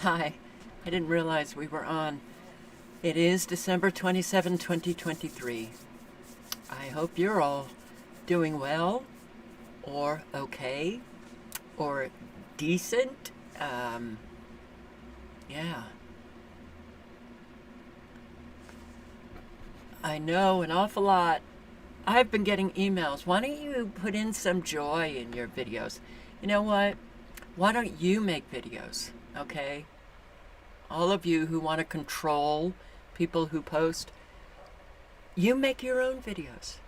Hi, I didn't realize we were on. It is December 27, 2023. I hope you're all doing well, or okay, or decent. Um, yeah, I know an awful lot. I've been getting emails. Why don't you put in some joy in your videos? You know what? Why don't you make videos? Okay? All of you who want to control people who post, you make your own videos.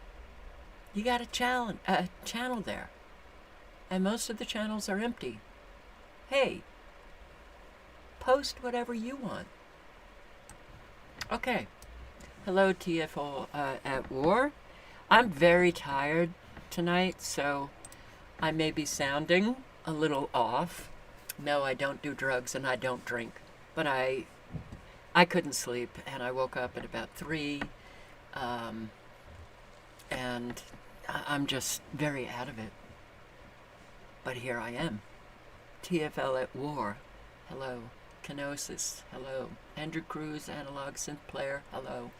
You got a channel there, and most of the channels are empty. Hey, post whatever you want. Okay. Hello, TFO at War. I'm very tired tonight, so I may be sounding a little off. No, I don't do drugs and I don't drink, but I couldn't sleep, and I woke up at about 3, um, and I'm just very out of it. But here I am. TFL at War. Hello. Kenosis. Hello. Andrew Cruz, Analog Synth Player. Hello.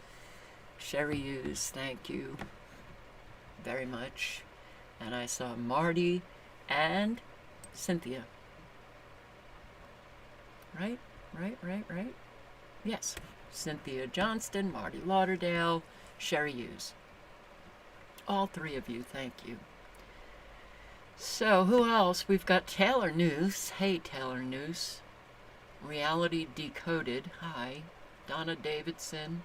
Sherry Hughes. Thank you very much. And I saw Marty and Cynthia. Right? Right? Yes. Cynthia Johnston, Marty Lauderdale, Sherry Hughes. All three of you, thank you. So, who else? We've got Taylor Noose. Hey, Taylor Noose. Reality Decoded. Hi. Donna Davidson.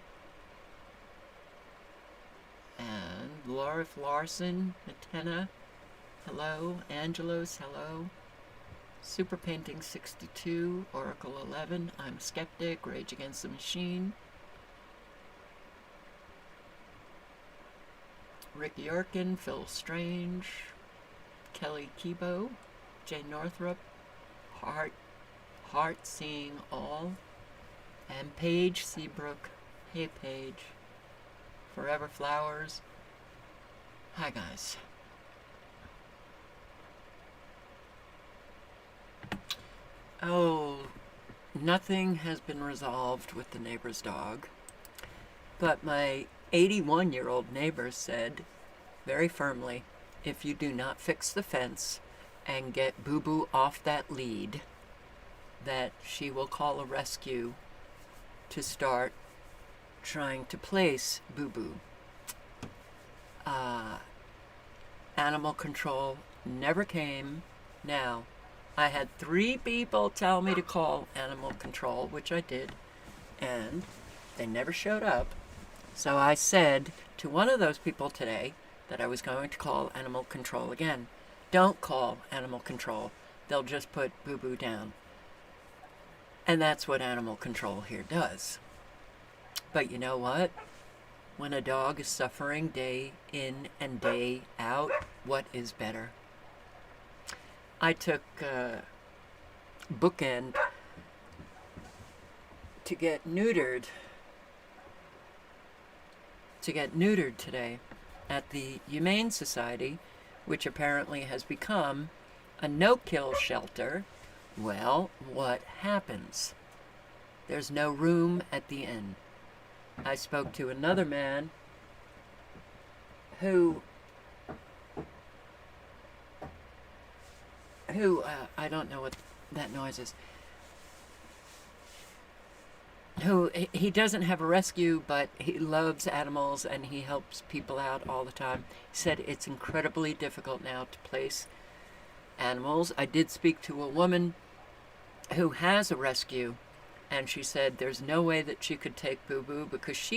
And Laura Larson. Matena. Hello. Angelos. Hello. Super Painting 62. Oracle 11. I'm Skeptic. Rage Against the Machine. Rick Yorkin. Phil Strange. Kelly Kibo. Jay Northrup. Heart Seeing All, and Paige Seabrook. Hey, Paige. Forever Flowers. Hi, guys. Oh, nothing has been resolved with the neighbor's dog, but my 81-year-old neighbor said very firmly, if you do not fix the fence and get Boo Boo off that lead, that she will call a rescue to start trying to place Boo Boo. Animal control never came. Now, I had 3 people tell me to call animal control, which I did, and they never showed up. So I said to one of those people today that I was going to call animal control again. Don't call animal control. They'll just put Boo Boo down. And that's what animal control here does. But you know what? When a dog is suffering day in and day out, what is better? I took Bookend to get neutered today at the Humane Society, which apparently has become a no-kill shelter. Well, what happens? There's no room at the inn. I spoke to another man who I don't know what that noise is, who he doesn't have a rescue, but he loves animals and he helps people out all the time. He said it's incredibly difficult now to place animals. I did speak to a woman who has a rescue, and she said there's no way that she could take Boo Boo because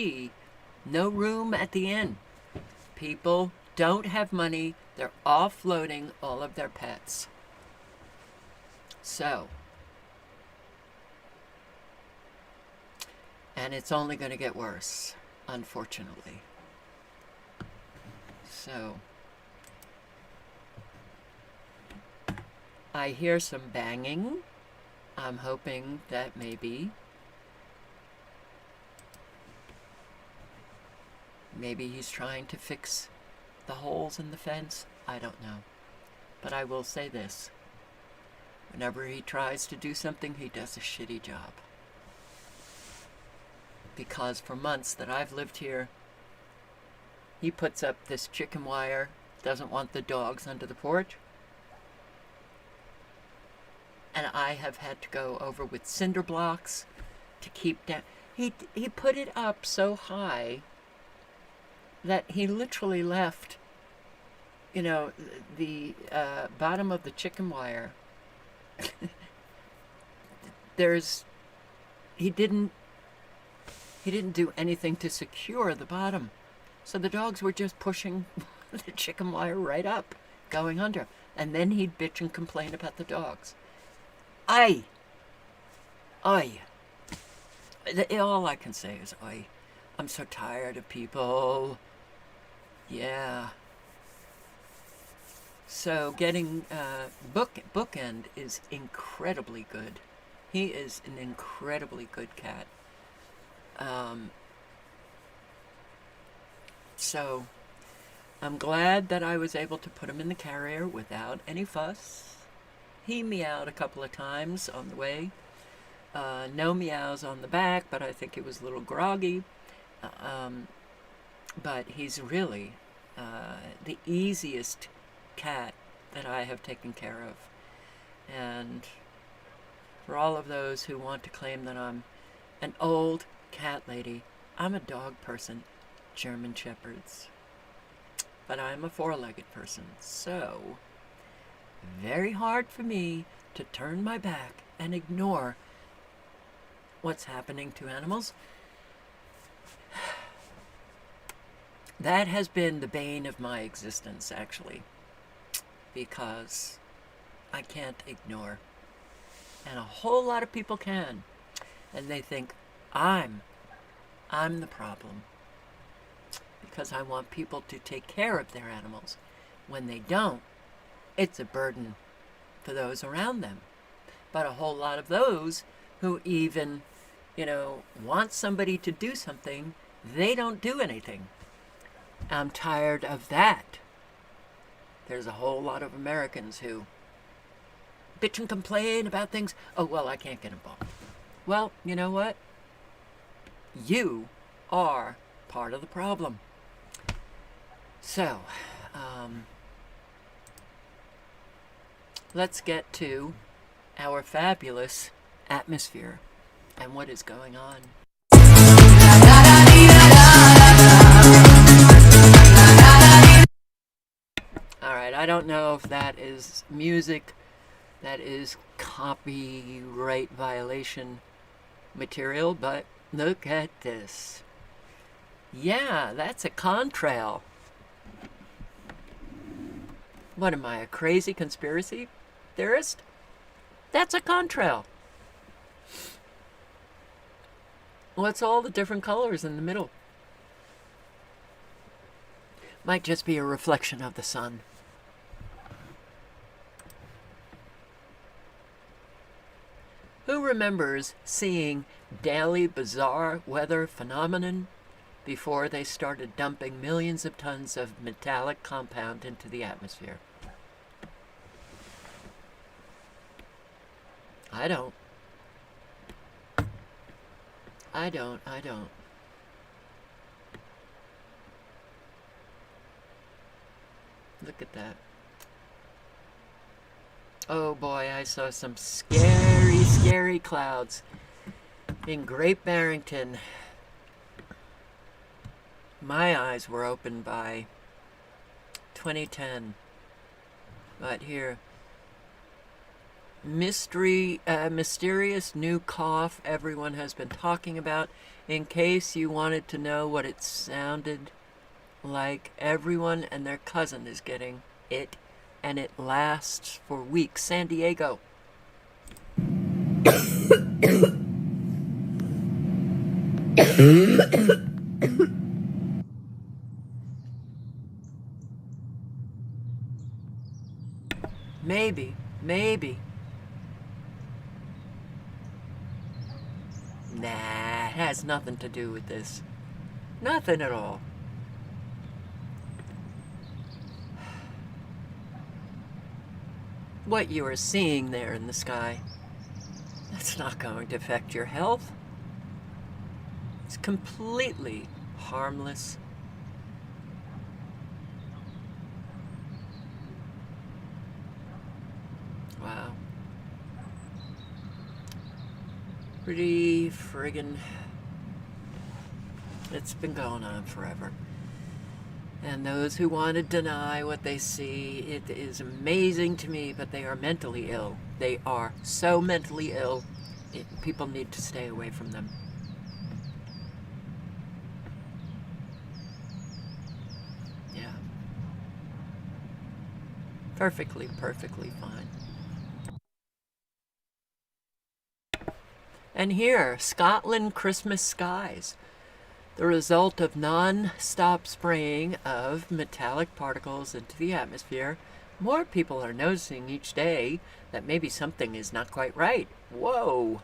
no room at the inn. People don't have money. They're offloading all of their pets. So, and it's only going to get worse, unfortunately. So, I hear some banging. I'm hoping that maybe he's trying to fix the holes in the fence. I don't know. But I will say this. Whenever he tries to do something, he does a shitty job. Because for months that I've lived here, he puts up this chicken wire, doesn't want the dogs under the porch. And I have had to go over with cinder blocks to keep down. He put it up so high that he literally left, the bottom of the chicken wire. He didn't do anything to secure the bottom. So the dogs were just pushing the chicken wire right up, going under. And then he'd bitch and complain about the dogs. Aye. All I can say is aye. I'm so tired of people. Yeah. So getting Bookend is incredibly good. He is an incredibly good cat. So I'm glad that I was able to put him in the carrier without any fuss. He meowed a couple of times on the way. No meows on the back, but I think he was a little groggy. But he's really the easiest cat that I have taken care of. And for all of those who want to claim that I'm an old cat lady, I'm a dog person, German Shepherds. But I'm a four-legged person, so very hard for me to turn my back and ignore what's happening to animals. That has been the bane of my existence, actually, because I can't ignore. And a whole lot of people can. And they think I'm the problem, because I want people to take care of their animals. When they don't, it's a burden for those around them. But a whole lot of those who even, want somebody to do something, they don't do anything. I'm tired of that. There's a whole lot of Americans who bitch and complain about things. Oh, well, I can't get involved. Well, you know what? You are part of the problem. So, let's get to our fabulous atmosphere and what is going on. Alright, I don't know if that is music that is copyright violation material, but look at this. Yeah, that's a contrail. What am I, a crazy conspiracy theorist? That's a contrail. What's all the different colors in the middle? Might just be a reflection of the sun. Who remembers seeing daily bizarre weather phenomenon before they started dumping millions of tons of metallic compound into the atmosphere? I don't. Look at that. Oh boy, I saw some scary, scary clouds in Great Barrington. My eyes were opened by 2010. But here, mysterious new cough everyone has been talking about. In case you wanted to know what it sounded like, everyone and their cousin is getting it, and it lasts for weeks. San Diego. Maybe. Nah, it has nothing to do with this. Nothing at all. what you are seeing there in the sky, that's not going to affect your health. It's completely harmless. Wow. Pretty friggin'... It's been going on forever. And those who want to deny what they see, it is amazing to me, but they are mentally ill. They are so mentally ill, people need to stay away from them. Yeah. Perfectly fine. And here, Scotland Christmas skies. The result of non-stop spraying of metallic particles into the atmosphere. More people are noticing each day that maybe something is not quite right. Whoa!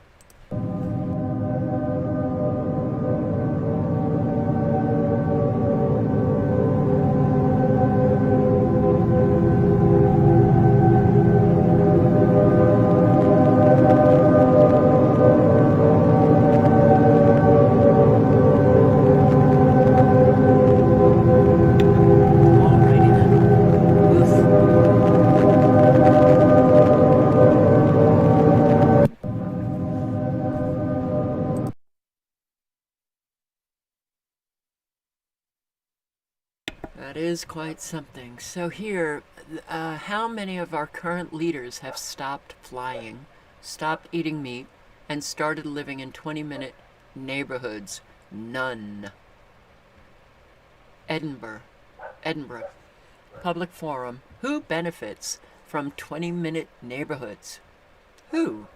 That is quite something. So here, how many of our current leaders have stopped flying, stopped eating meat, and started living in 20-minute neighborhoods? None. Edinburgh. Public Forum. Who benefits from 20-minute neighborhoods? Who?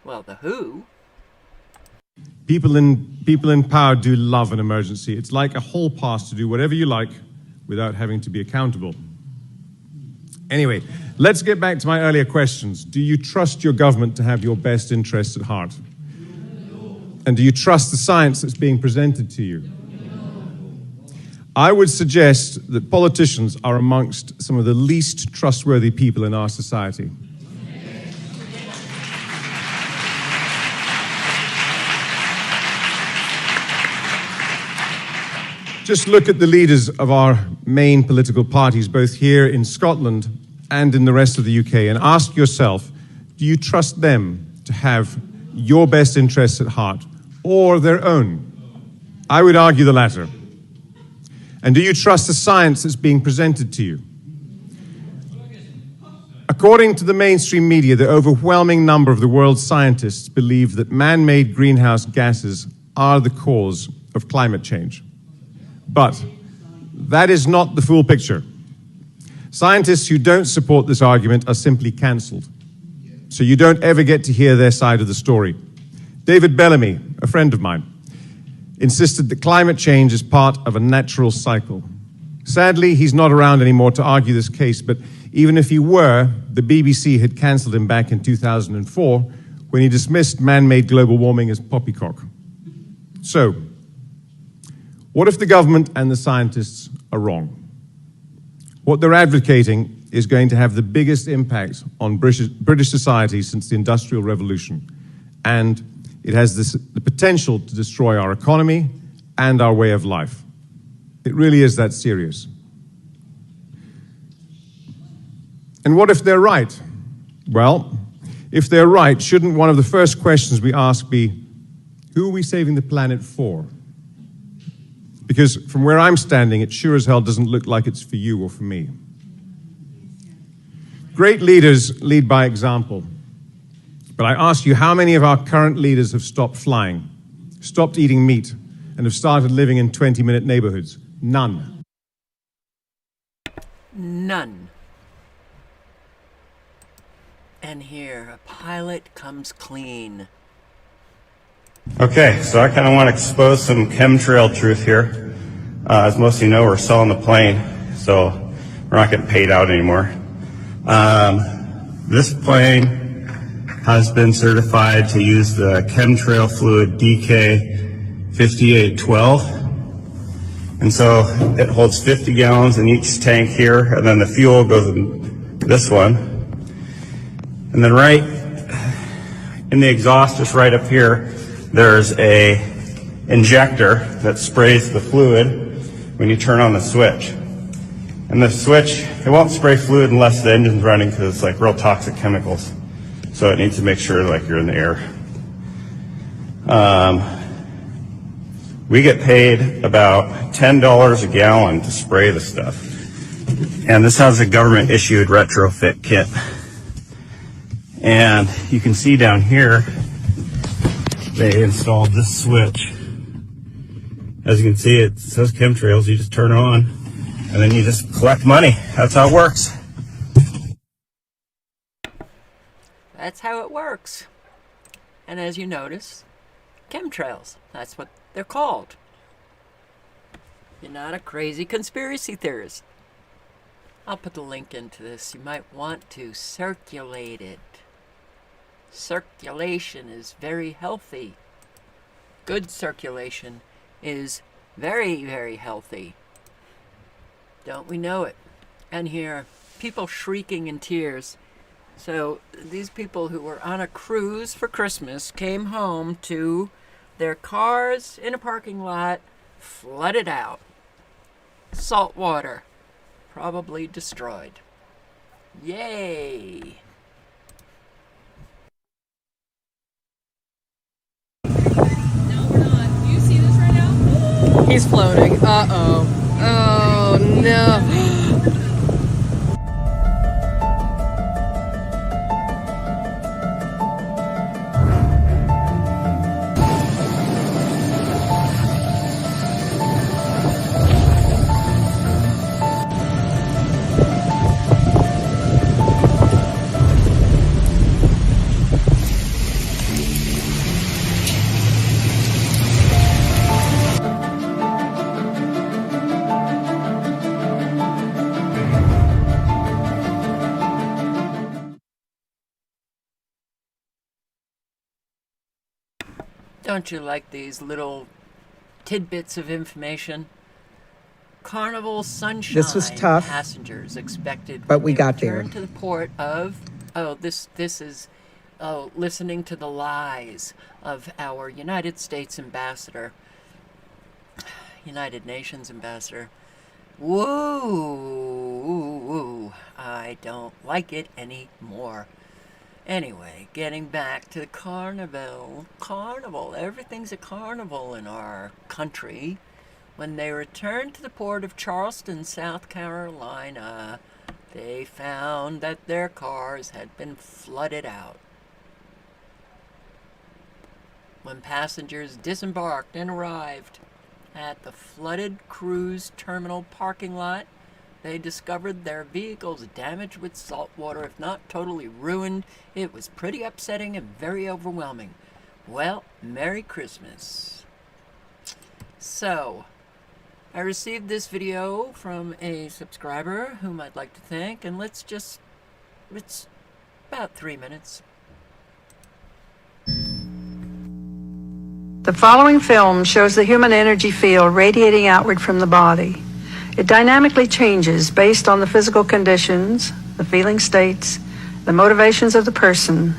Well, the who. People in power do love an emergency. It's like a hall pass to do whatever you like without having to be accountable. Anyway, let's get back to my earlier questions. Do you trust your government to have your best interests at heart? And do you trust the science that's being presented to you? I would suggest that politicians are amongst some of the least trustworthy people in our society. Just look at the leaders of our main political parties, both here in Scotland and in the rest of the UK, and ask yourself, do you trust them to have your best interests at heart or their own? I would argue the latter. And do you trust the science that's being presented to you? According to the mainstream media, the overwhelming number of the world's scientists believe that man-made greenhouse gases are the cause of climate change. But that is not the full picture. Scientists who don't support this argument are simply cancelled. So you don't ever get to hear their side of the story. David Bellamy, a friend of mine, insisted that climate change is part of a natural cycle. Sadly, he's not around anymore to argue this case, but even if he were, the BBC had cancelled him back in 2004 when he dismissed man-made global warming as poppycock. So, what if the government and the scientists are wrong? What they're advocating is going to have the biggest impact on British society since the Industrial Revolution, and it has the potential to destroy our economy and our way of life. It really is that serious. And what if they're right? Well, if they're right, shouldn't one of the first questions we ask be, who are we saving the planet for? Because from where I'm standing, it sure as hell doesn't look like it's for you or for me. Great leaders lead by example. But I ask you, how many of our current leaders have stopped flying, stopped eating meat, and have started living in 20-minute neighborhoods? None. None. And here, a pilot comes clean. Okay, so I kind of want to expose some chemtrail truth here. As most of you know, we're selling the plane, so we're not getting paid out anymore. This plane has been certified to use the chemtrail fluid DK5812. And so it holds 50 gallons in each tank here, and then the fuel goes in this one. And then right in the exhaust, just right up here, there's a injector that sprays the fluid when you turn on the switch. And the switch, it won't spray fluid unless the engine's running because it's like real toxic chemicals. So it needs to make sure like you're in the air. We get paid about $10 a gallon to spray the stuff. And this has a government issued retrofit kit. And you can see down here, they installed this switch. As you can see, it says chemtrails. You just turn it on and then you just collect money. That's how it works. That's how it works. And as you notice, chemtrails, that's what they're called. You're not a crazy conspiracy theorist. I'll put the link into this. You might want to circulate it. Circulation is very healthy. Good circulation is very, very healthy. Don't we know it? And here, people shrieking in tears. So these people who were on a cruise for Christmas came home to their cars in a parking lot flooded out. Salt water, probably destroyed. Yay! No, we're not. Do you see this right now? He's floating. Uh-oh. Oh, no. Don't you like these little tidbits of information? Carnival Sunshine. This was tough, Passengers expected, but we when they got there. returned to the port of. This is listening to the lies of our United States ambassador, United Nations ambassador. Woo! I don't like it anymore. Anyway, getting back to the carnival. Everything's a carnival in our country. When they returned to the port of Charleston, South Carolina, they found that their cars had been flooded out. When passengers disembarked and arrived at the flooded cruise terminal parking lot, they discovered their vehicles damaged with salt water, if not totally ruined. It was pretty upsetting and very overwhelming. Well, Merry Christmas. So, I received this video from a subscriber whom I'd like to thank, and it's about 3 minutes. The following film shows the human energy field radiating outward from the body. It dynamically changes based on the physical conditions, the feeling states, the motivations of the person,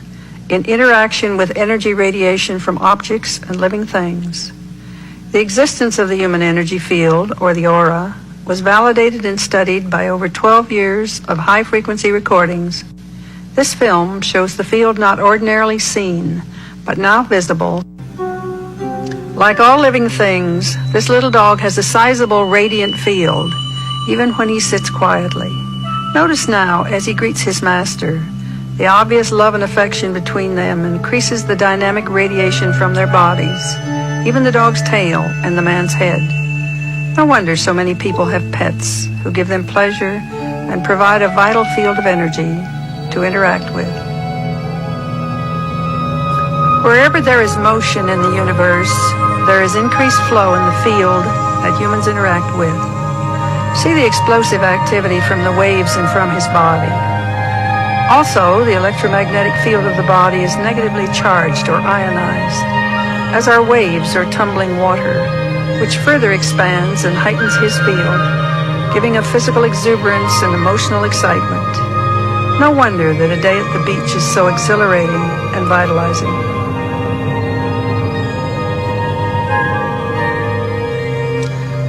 in interaction with energy radiation from objects and living things. The existence of the human energy field, or the aura, was validated and studied by over 12 years of high-frequency recordings. This film shows the field not ordinarily seen, but now visible. Like all living things, this little dog has a sizable radiant field, even when he sits quietly. Notice now, as he greets his master, the obvious love and affection between them increases the dynamic radiation from their bodies, even the dog's tail and the man's head. No wonder so many people have pets who give them pleasure and provide a vital field of energy to interact with. Wherever there is motion in the universe, there is increased flow in the field that humans interact with. See the explosive activity from the waves and from his body. Also, the electromagnetic field of the body is negatively charged or ionized, as are waves or tumbling water, which further expands and heightens his field, giving a physical exuberance and emotional excitement. No wonder that a day at the beach is so exhilarating and vitalizing.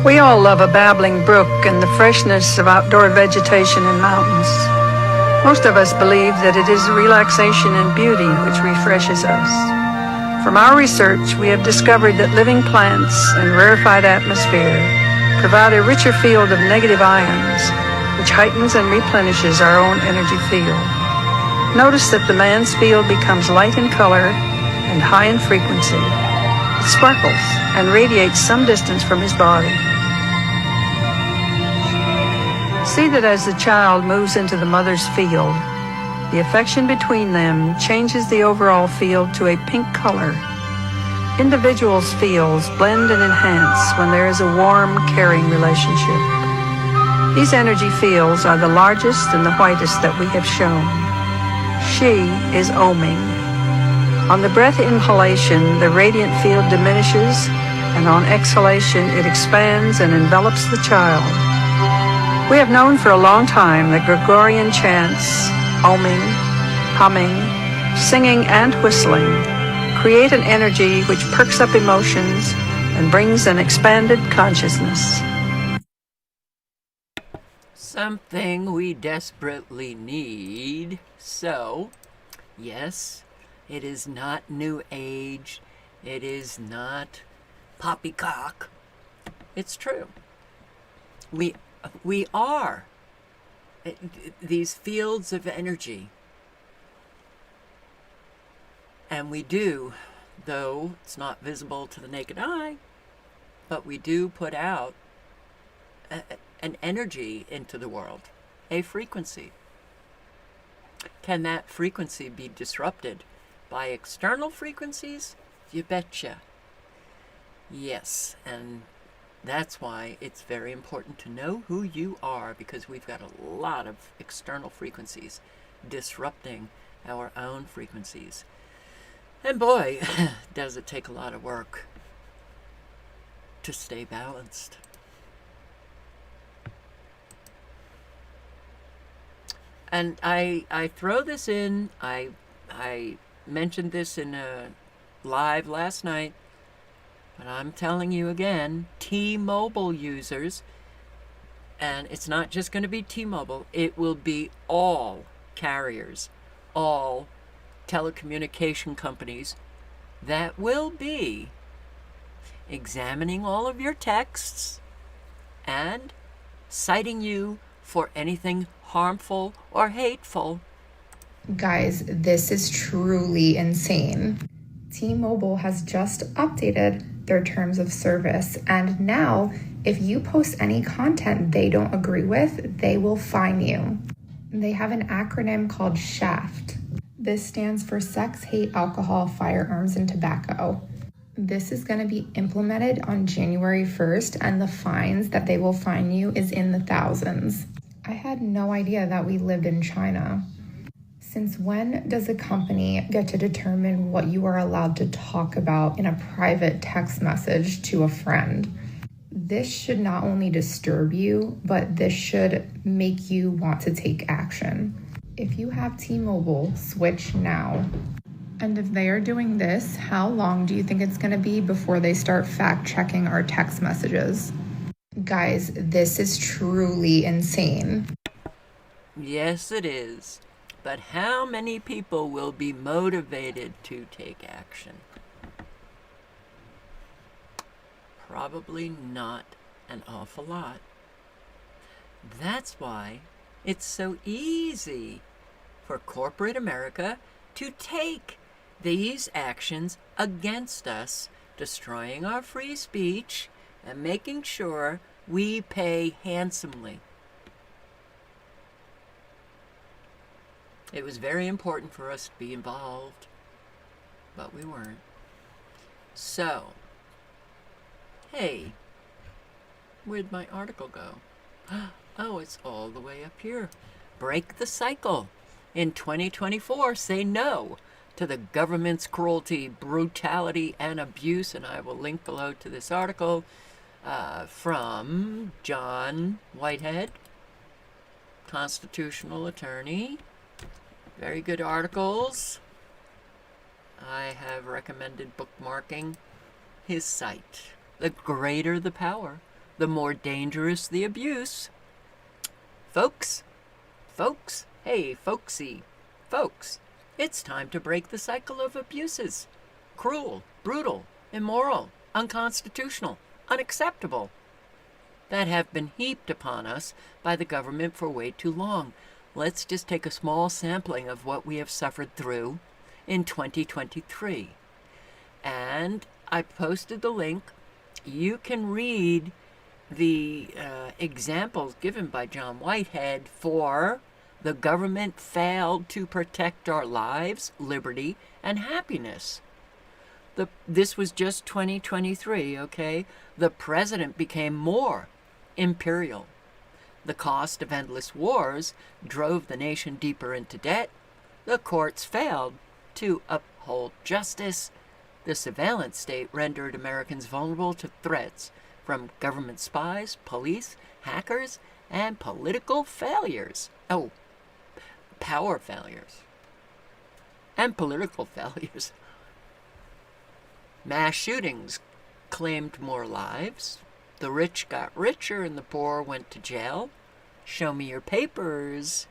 We all love a babbling brook and the freshness of outdoor vegetation and mountains. Most of us believe that it is relaxation and beauty which refreshes us. From our research, we have discovered that living plants and rarefied atmosphere provide a richer field of negative ions, which heightens and replenishes our own energy field. Notice that the man's field becomes light in color and high in frequency. It sparkles and radiates some distance from his body. See that as the child moves into the mother's field, the affection between them changes the overall field to a pink color. Individuals' fields blend and enhance when there is a warm, caring relationship. These energy fields are the largest and the whitest that we have shown. She is oming. On the breath inhalation, the radiant field diminishes, and on exhalation, it expands and envelops the child. We have known for a long time that Gregorian chants, oming, humming, singing, and whistling create an energy which perks up emotions and brings an expanded consciousness. Something we desperately need. So, yes, it is not New Age. It is not poppycock. It's true. We are these fields of energy. And we do, though it's not visible to the naked eye, but we do put out an energy into the world, a frequency. Can that frequency be disrupted by external frequencies? You betcha. Yes, and that's why it's very important to know who you are, because we've got a lot of external frequencies disrupting our own frequencies. And boy, does it take a lot of work to stay balanced. And I throw this in, I mentioned this in a live last night, but I'm telling you again, T-Mobile users, and it's not just going to be T-Mobile, it will be all carriers, all telecommunication companies that will be examining all of your texts and citing you for anything harmful or hateful. Guys, this is truly insane. T-Mobile has just updated their terms of service, and now if you post any content they don't agree with, they will fine you. They have an acronym called SHAFT. This stands for Sex, Hate, Alcohol, Firearms, and Tobacco. This is going to be implemented on January 1st, and the fines that they will fine you is in the thousands. I had no idea that we lived in China. Since when does a company get to determine what you are allowed to talk about in a private text message to a friend? This should not only disturb you, but this should make you want to take action. If you have T-Mobile, switch now. And if they are doing this, how long do you think it's going to be before they start fact-checking our text messages? Guys, this is truly insane. Yes, it is. But how many people will be motivated to take action? Probably not an awful lot. That's why it's so easy for corporate America to take these actions against us, destroying our free speech and making sure we pay handsomely. It was very important for us to be involved, but we weren't. So, hey, where'd my article go? Oh, it's all the way up here. Break the cycle. In 2024, say no to the government's cruelty, brutality, and abuse. And I will link below to this article from John Whitehead, constitutional attorney. Very good articles. I have recommended bookmarking his site. The greater the power, the more dangerous the abuse. Folks, hey, folksy, folks, it's time to break the cycle of abuses. Cruel, brutal, immoral, unconstitutional, unacceptable, that have been heaped upon us by the government for way too long. Let's just take a small sampling of what we have suffered through in 2023. And I posted the link. You can read the examples given by John Whitehead for the government failed to protect our lives, liberty, and happiness. This was just 2023, okay? The president became more imperial. The cost of endless wars drove the nation deeper into debt. The courts failed to uphold justice. The surveillance state rendered Americans vulnerable to threats from government spies, police, hackers, and political failures. Oh, power failures. And political failures. Mass shootings claimed more lives. The rich got richer and the poor went to jail. Show me your papers.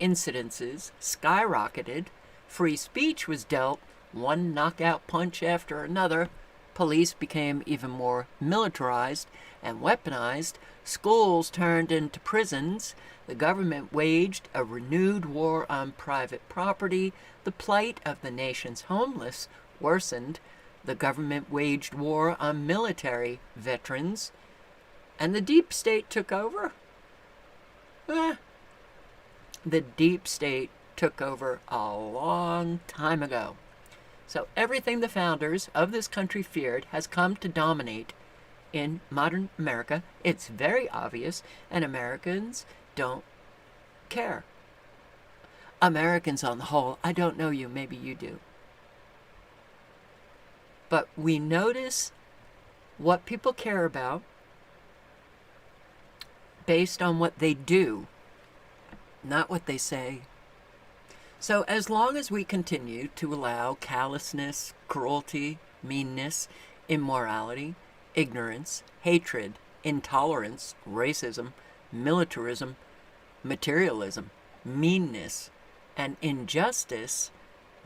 Incidences skyrocketed. Free speech was dealt one knockout punch after another. Police became even more militarized and weaponized. Schools turned into prisons. The government waged a renewed war on private property. The plight of the nation's homeless worsened. The government waged war on military veterans. And the deep state took over? The deep state took over a long time ago. So everything the founders of this country feared has come to dominate in modern America. It's very obvious, and Americans don't care. Americans on the whole, I don't know you, maybe you do. But we notice what people care about based on what they do, not what they say. So as long as we continue to allow callousness, cruelty, meanness, immorality, ignorance, hatred, intolerance, racism, militarism, materialism, meanness, and injustice,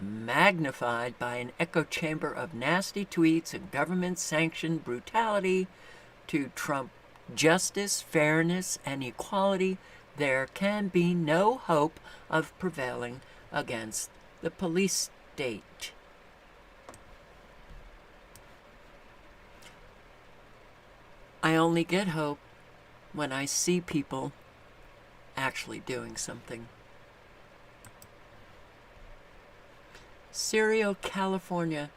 magnified by an echo chamber of nasty tweets and government-sanctioned brutality to trump justice, fairness, and equality, there can be no hope of prevailing against the police state. I only get hope when I see people actually doing something. Serial California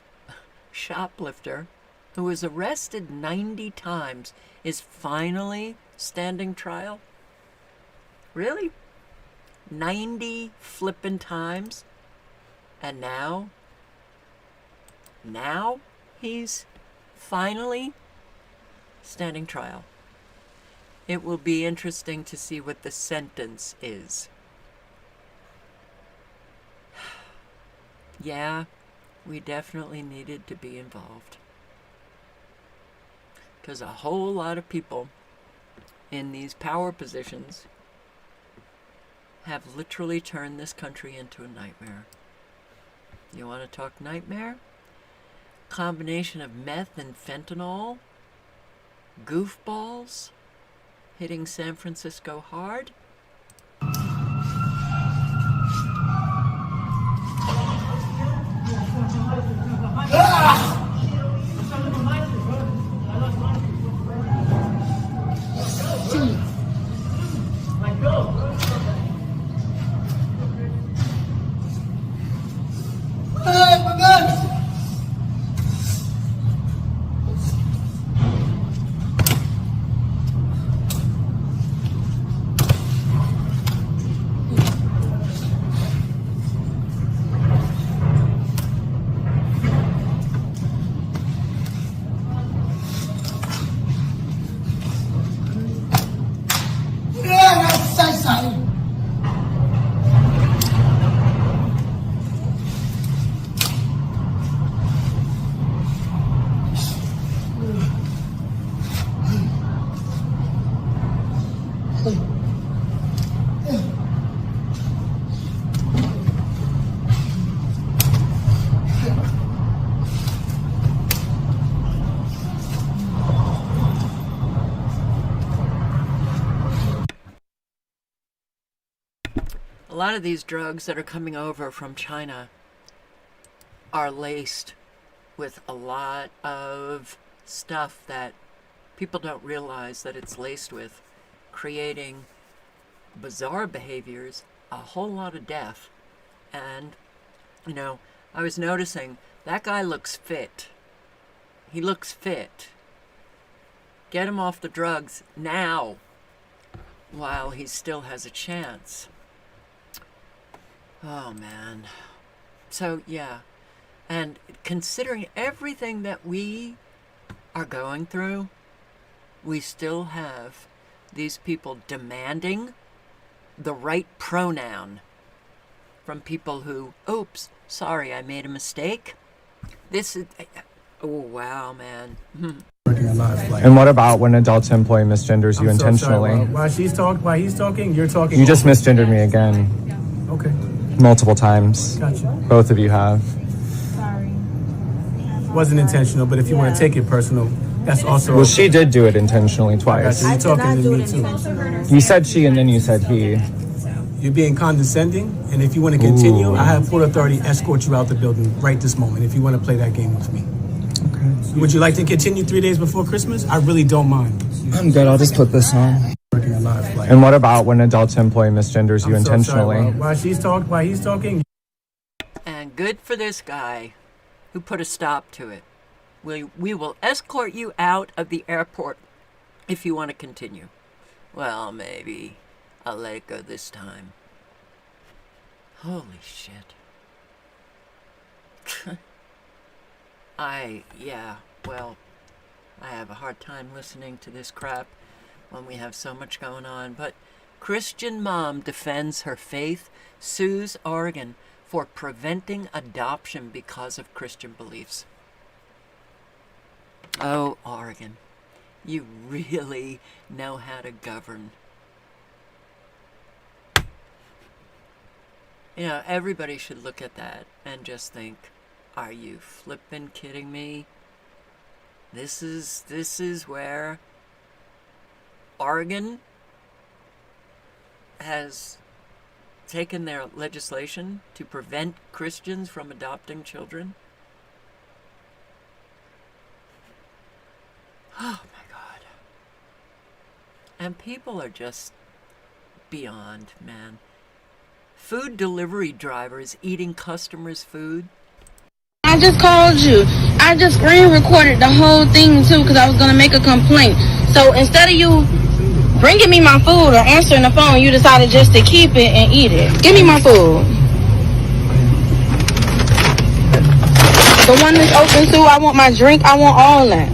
shoplifter who was arrested 90 times is finally standing trial. Really? 90 flippin' times? And now he's finally standing trial. It will be interesting to see what the sentence is. Yeah, we definitely needed to be involved. Because a whole lot of people in these power positions have literally turned this country into a nightmare. You want to talk nightmare? Combination of meth and fentanyl, goofballs hitting San Francisco hard. lot of these drugs that are coming over from China are laced with a lot of stuff that people don't realize that it's laced with, creating bizarre behaviors, a whole lot of death. And, you know, I was noticing that guy looks fit. He looks fit. Get him off the drugs now while he still has a chance. Oh, man. So, yeah. And considering everything that we are going through, we still have these people demanding the right pronoun from people who, oops, sorry, I made a mistake. This is, oh, wow, man. And what about when adults employ misgenders you intentionally? While he's talking, you're talking. You just misgendered me again. Okay. Multiple times. Gotcha. Both of you have. Wasn't intentional, but if you want to take it personal, that's also. Well, she did do it intentionally twice. You're talking to me too. You said she and then you said he. You're being condescending, and if you want to continue, I have Port Authority escort you out the building right this moment. If you want to play that game with me. Okay. Would you like to continue 3 days before Christmas? I really don't mind. I'm good. I'll just put this on. And what about when adults employ misgenders you intentionally? While he's talking. And good for this guy who put a stop to it. We will escort you out of the airport if you want to continue. Well, maybe I'll let it go this time. Holy shit. I have a hard time listening to this crap when we have so much going on. But Christian mom defends her faith, sues Oregon for preventing adoption because of Christian beliefs. Oh, Oregon, you really know how to govern. You know, everybody should look at that and just think, are you flippin' kidding me? This is where Oregon has taken their legislation to prevent Christians from adopting children. Oh my God. And people are just beyond, man. Food delivery drivers eating customers' food. I just called you. I just screen recorded the whole thing too because I was going to make a complaint. So instead of you bringing me my food or answering the phone, you decided just to keep it and eat it. Give me my food. The one that's open too, I want my drink, I want all that.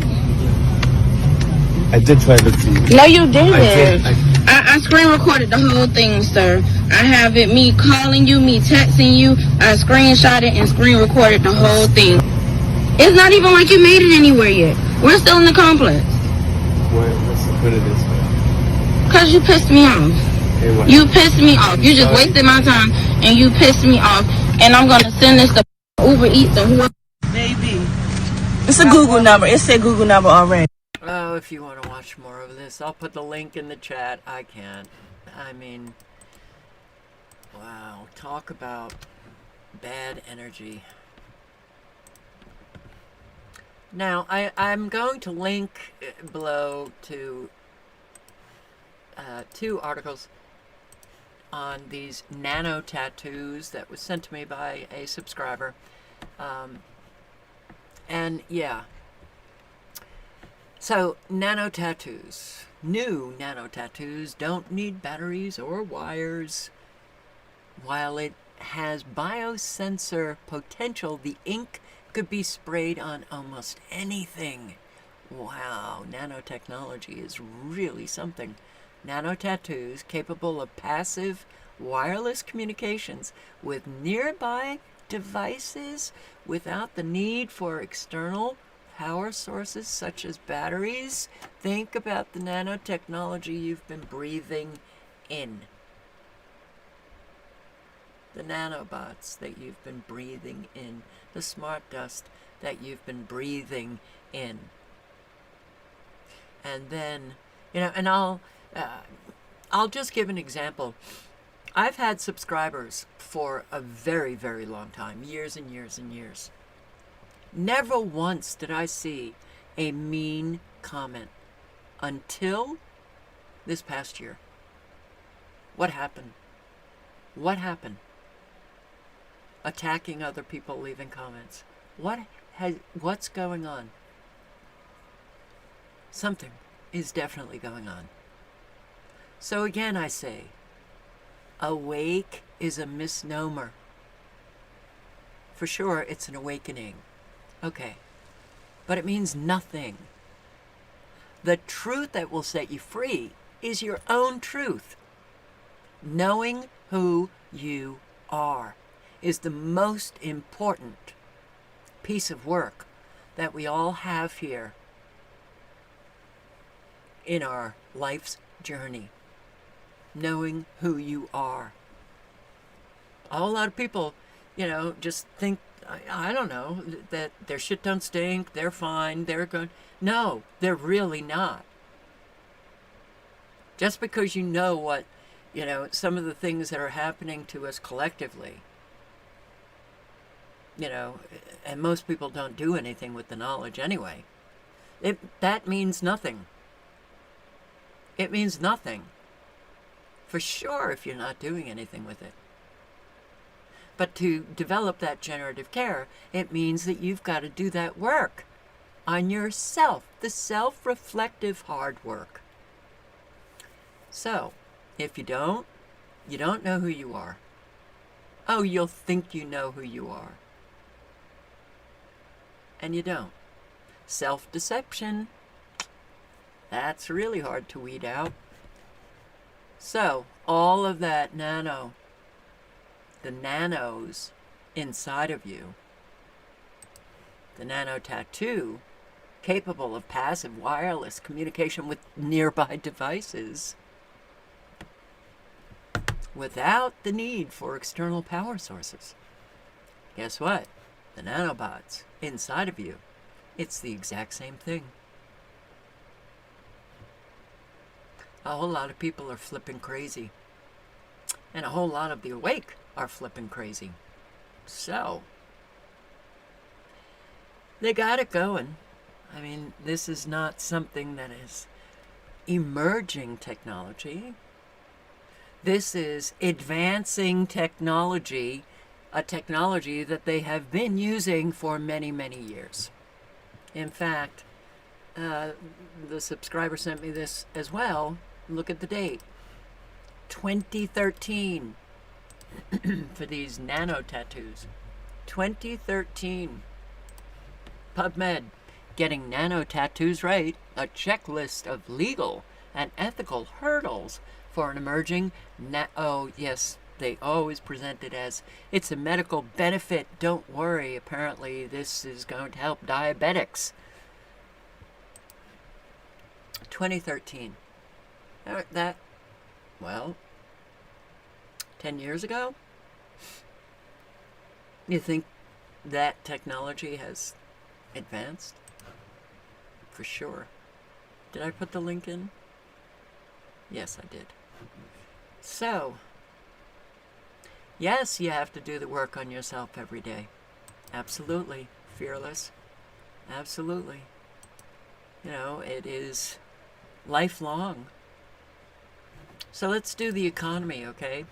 I did try to see. No, you didn't. I screen recorded the whole thing, sir. I have it, me calling you, me texting you. I screenshot it and screen recorded the whole thing. It's not even like you made it anywhere yet. We're still in the complex. What's the point of this? Because you pissed me off. Hey, you pissed me off. You just wasted my time and you pissed me off. And I'm going to send this to Uber Eats and whoever. Baby, it's a Google number. It said Google number already. Oh, if you want to watch more of this, I'll put the link in the chat. I can't. I mean, wow. Talk about bad energy. Now, I'm going to link below to two articles on these nano tattoos that was sent to me by a subscriber. And yeah. So, nano tattoos. New nano tattoos don't need batteries or wires. While it has biosensor potential, the ink could be sprayed on almost anything. Wow, nanotechnology is really something. Nano tattoos capable of passive wireless communications with nearby devices without the need for external power sources such as batteries. Think about the nanotechnology you've been breathing in. The nanobots that you've been breathing in. The smart dust that you've been breathing in. And then, you know, and I'll just give an example. I've had subscribers for a very, very long time, years and years and years. Never once did I see a mean comment until this past year. What happened? What happened? Attacking other people, leaving comments. What's going on? Something is definitely going on. So again, I say, awake is a misnomer. For sure, it's an awakening. Okay. But it means nothing. The truth that will set you free is your own truth. Knowing who you are is the most important piece of work that we all have here in our life's journey. Knowing who you are. A whole lot of people, just think, I don't know, that their shit don't stink, they're fine, they're good. No, they're really not. Just because you know what, some of the things that are happening to us collectively, and most people don't do anything with the knowledge anyway, that means nothing. It means nothing. For sure, if you're not doing anything with it. But to develop that generative care, it means that you've got to do that work on yourself, the self-reflective hard work. So, if you don't know who you are. Oh, you'll think you know who you are. And you don't. Self-deception. That's really hard to weed out. So, all of that the nanos inside of you, the nano tattoo, capable of passive wireless communication with nearby devices, without the need for external power sources. Guess what? The nanobots inside of you, it's the exact same thing. A whole lot of people are flipping crazy. And a whole lot of the awake are flipping crazy. So, they got it going. I mean, this is not something that is emerging technology. This is advancing technology, a technology that they have been using for many, many years. In fact, the subscriber sent me this as well. Look at the date. 2013 for these nano tattoos. 2013. PubMed, getting nano tattoos right, a checklist of legal and ethical hurdles for an emerging oh yes, they always present it as it's a medical benefit, don't worry, apparently this is going to help diabetics. 2013. That, well, 10 years ago? You think that technology has advanced? For sure. Did I put the link in? Yes, I did. So, yes, you have to do the work on yourself every day. Absolutely. Fearless. Absolutely. It is lifelong. So let's do the economy, okay?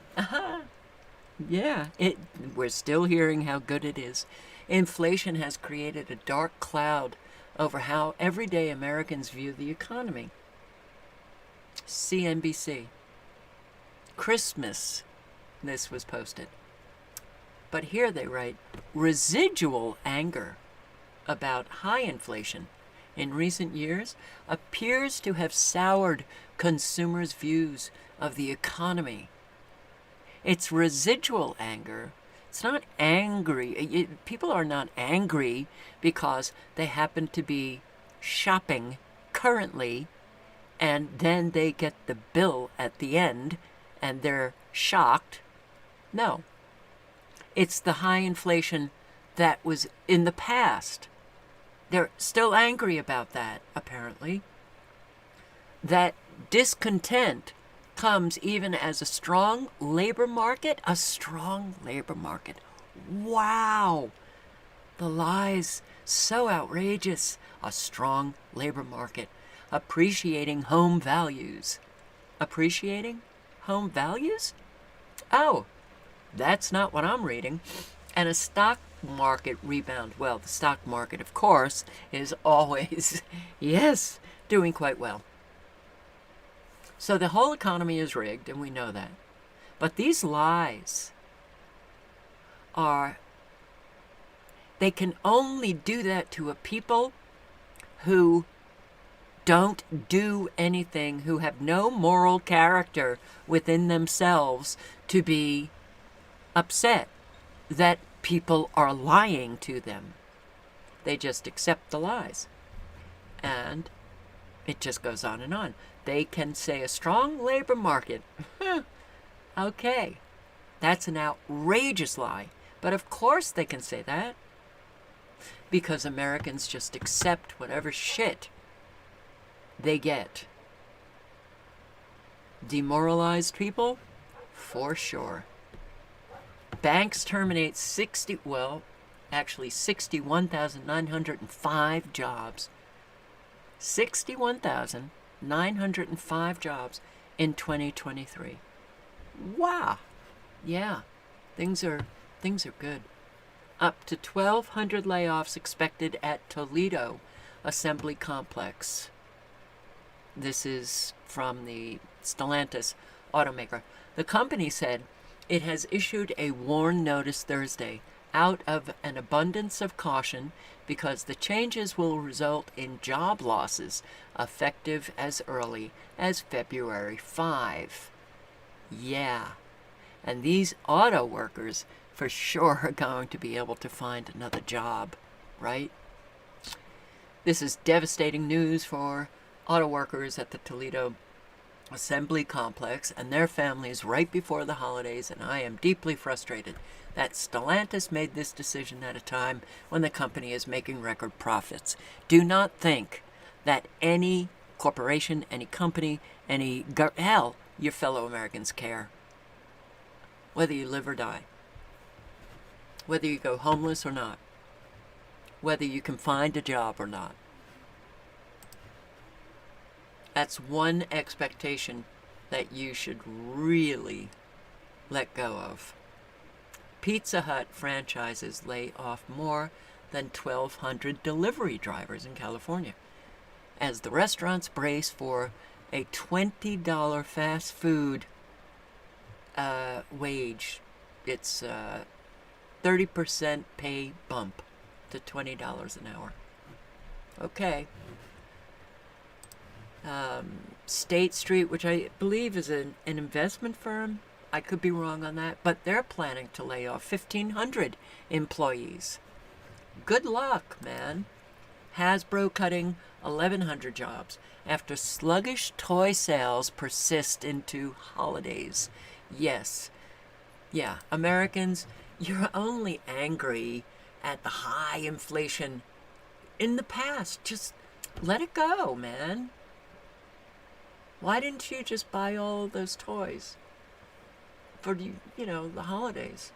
Yeah, we're still hearing how good it is. Inflation has created a dark cloud over how everyday Americans view the economy. CNBC. Christmas, this was posted. But here they write, residual anger about high inflation in recent years appears to have soured consumers' views of the economy. It's residual anger. It's not angry. People are not angry because they happen to be shopping currently and then they get the bill at the end and they're shocked. No. It's the high inflation that was in the past. They're still angry about that, apparently. That discontent comes even as a strong labor market. A strong labor market. Wow. The lies, so outrageous. A strong labor market. Appreciating home values. Appreciating home values? Oh, that's not what I'm reading. And a stock market rebound. Well, the stock market, of course, is always, yes, doing quite well. So the whole economy is rigged, and we know that. But these lies they can only do that to a people who don't do anything, who have no moral character within themselves to be upset that people are lying to them. They just accept the lies. And it just goes on and on. They can say a strong labor market. Okay, that's an outrageous lie. But of course they can say that. Because Americans just accept whatever shit they get. Demoralized people? For sure. Banks terminate 61,905 jobs. 61,905 jobs in 2023. Wow. Yeah. Things are good. Up to 1,200 layoffs expected at Toledo Assembly Complex. This is from the Stellantis automaker. The company said it has issued a WARN notice Thursday out of an abundance of caution because the changes will result in job losses effective as early as February 5. Yeah. And these auto workers for sure are going to be able to find another job, right? This is devastating news for auto workers at the Toledo Assembly Complex and their families right before the holidays, and I am deeply frustrated that Stellantis made this decision at a time when the company is making record profits. Do not think that any corporation, any company, hell, your fellow Americans care. Whether you live or die. Whether you go homeless or not. Whether you can find a job or not. That's one expectation that you should really let go of. Pizza Hut franchises lay off more than 1,200 delivery drivers in California as the restaurants brace for a $20 fast food wage. It's 30% pay bump to $20 an hour. Okay. State Street, which I believe is an investment firm. I could be wrong on that, but they're planning to lay off 1,500 employees. Good luck, man. Hasbro cutting 1,100 jobs after sluggish toy sales persist into holidays. Yes. Yeah, Americans, you're only angry at the high inflation in the past. Just let it go, man. Why didn't you just buy all those toys for, the holidays?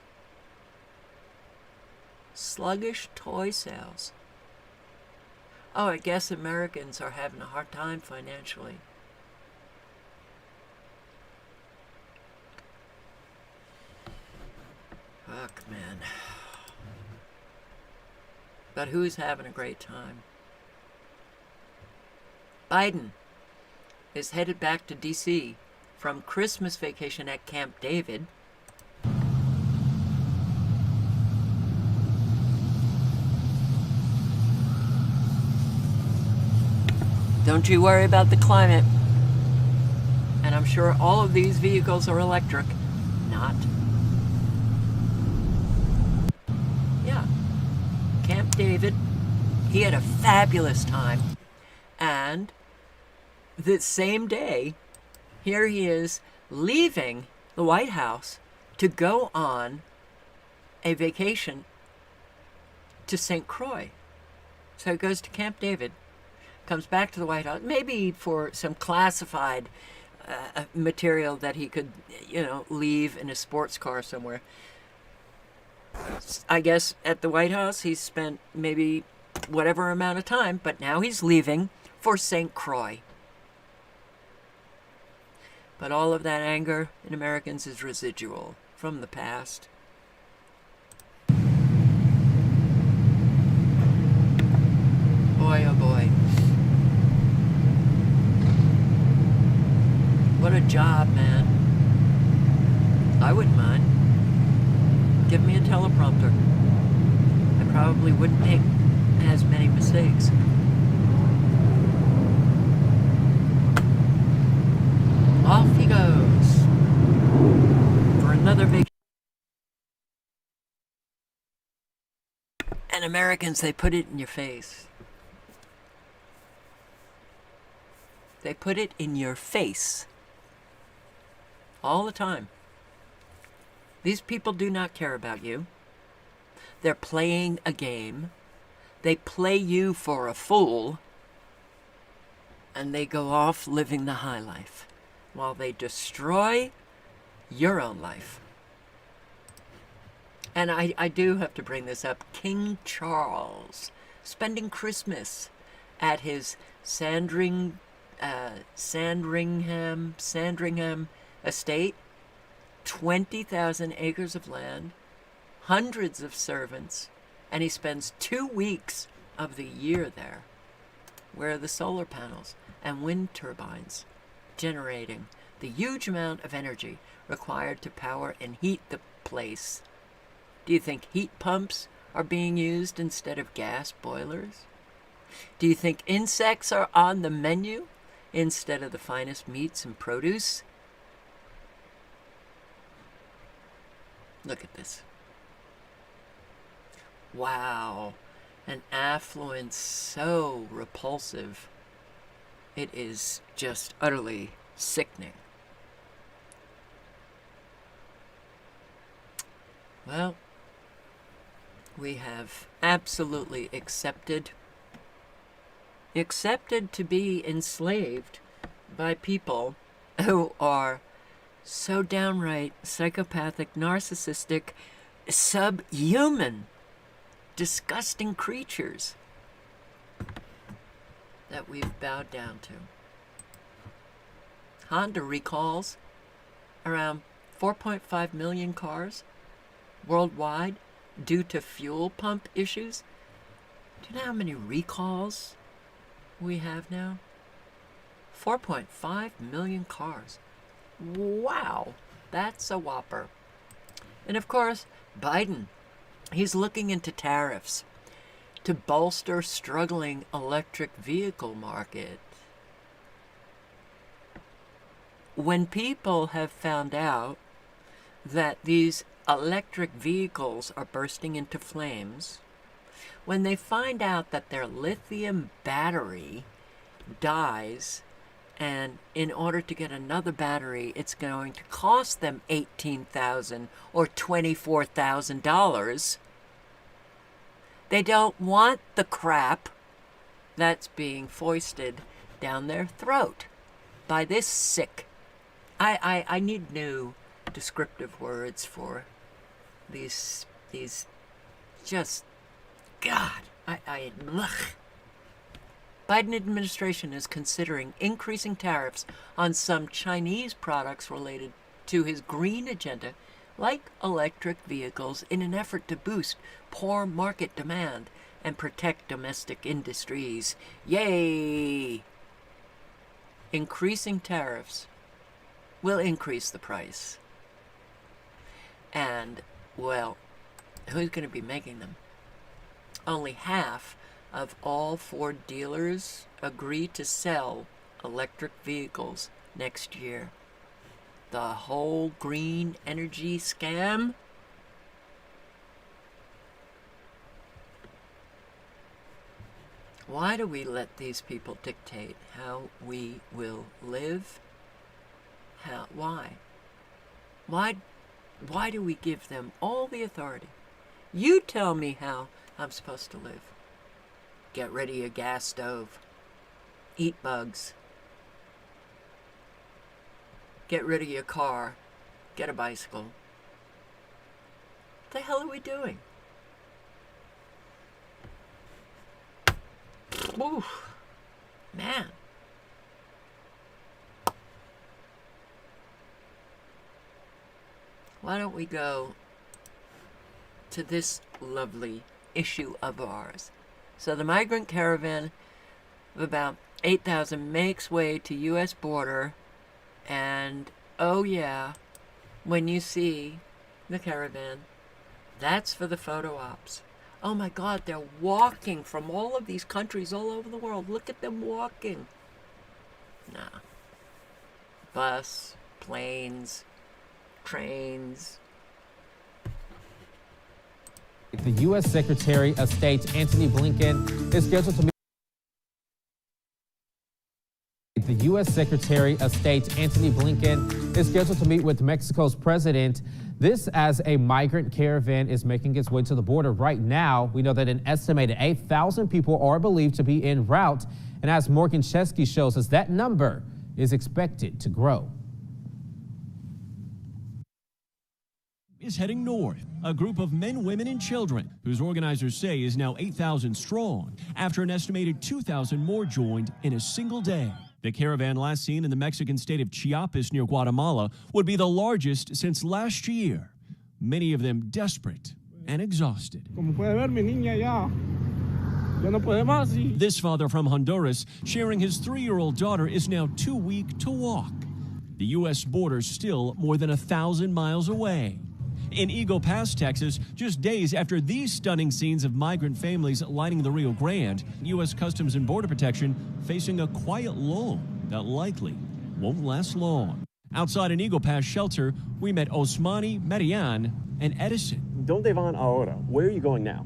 Sluggish toy sales. Oh, I guess Americans are having a hard time financially. Fuck, man. But who's having a great time? Biden is headed back to D.C. from Christmas vacation at Camp David. Don't you worry about the climate. And I'm sure all of these vehicles are electric. Not. Yeah. Camp David. He had a fabulous time. And the same day, here he is leaving the White House to go on a vacation to St. Croix. So he goes to Camp David, comes back to the White House, maybe for some classified material that he could, leave in a sports car somewhere. I guess at the White House he's spent maybe whatever amount of time, but now he's leaving for St. Croix. But all of that anger in Americans is residual from the past. Boy, oh boy. What a job, man. I wouldn't mind. Give me a teleprompter. I probably wouldn't make as many mistakes. Off he goes for another vacation. And Americans, they put it in your face. They put it in your face all the time. These people do not care about you. They're playing a game. They play you for a fool. And they go off living the high life while they destroy your own life. And I do have to bring this up. King Charles spending Christmas at his Sandringham estate. 20,000 acres of land, hundreds of servants, and he spends 2 weeks of the year there, where the solar panels and wind turbines generating the huge amount of energy required to power and heat the place. Do you think heat pumps are being used instead of gas boilers? Do you think insects are on the menu instead of the finest meats and produce? Look at this. Wow. An affluence so repulsive. It is just utterly sickening. Well, we have absolutely accepted to be enslaved by people who are so downright psychopathic, narcissistic, subhuman, disgusting creatures that we've bowed down to. Honda recalls around 4.5 million cars worldwide due to fuel pump issues. Do you know how many recalls we have now? 4.5 million cars. Wow, that's a whopper. And of course, Biden, he's looking into tariffs to bolster struggling electric vehicle market. When people have found out that these electric vehicles are bursting into flames, when they find out that their lithium battery dies, and in order to get another battery, it's going to cost them $18,000 or $24,000. They don't want the crap that's being foisted down their throat by this sick. I need new descriptive words for these just, God, ugh. Biden administration is considering increasing tariffs on some Chinese products related to his green agenda, like electric vehicles, in an effort to boost poor market demand and protect domestic industries. Yay! Increasing tariffs will increase the price. And, well, who's going to be making them? Only half of all Ford dealers agree to sell electric vehicles next year. The whole green energy scam? Why do we let these people dictate how we will live? Why? Why do we give them all the authority? You tell me how I'm supposed to live. Get rid of your gas stove. Eat bugs. get rid of your car, get a bicycle. What the hell are we doing? Oof. Man. Why don't we go to this lovely issue of ours? So the migrant caravan of about 8,000 makes way to U.S. border, and oh yeah, when you see the caravan, that's for the photo ops. Oh my God, they're walking from all of these countries all over the world. Look at them walking. Nah. Bus, planes, trains. The U.S. Secretary of State Antony Blinken is scheduled to meet. The U.S. Secretary of State Antony Blinken is scheduled to meet with Mexico's president. This as a migrant caravan is making its way to the border right now. We know that an estimated 8,000 people are believed to be en route. And as Morgan Chesky shows us, that number is expected to grow. Is heading north. A group of men, women, and children, whose organizers say is now 8,000 strong, after an estimated 2,000 more joined in a single day. The caravan last seen in the Mexican state of Chiapas near Guatemala would be the largest since last year. Many of them desperate and exhausted. This father from Honduras sharing his 3-year-old daughter is now too weak to walk. The U.S. border's still more than 1,000 miles away. In Eagle Pass, Texas, just days after these stunning scenes of migrant families lining the Rio Grande, U.S. Customs and Border Protection facing a quiet lull that likely won't last long. Outside an Eagle Pass shelter, we met Osmani, Marianne, and Edison. ¿Dónde van ahora? Where are you going now?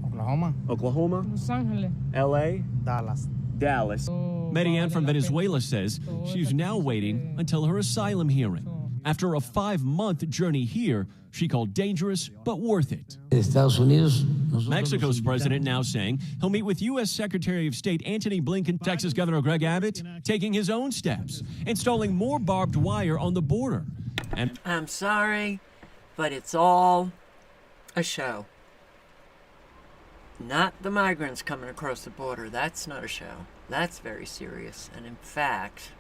Oklahoma. Oklahoma? Los Angeles. L.A.? Dallas. Dallas. Marianne from Venezuela says she's now waiting until her asylum hearing. After a 5-month journey here, she called dangerous but worth it. Mexico's president now saying he'll meet with U.S. Secretary of State Antony Blinken, Texas Governor Greg Abbott, taking his own steps, installing more barbed wire on the border. And I'm sorry, but it's all a show. Not the migrants coming across the border. That's not a show. That's very serious. And in fact,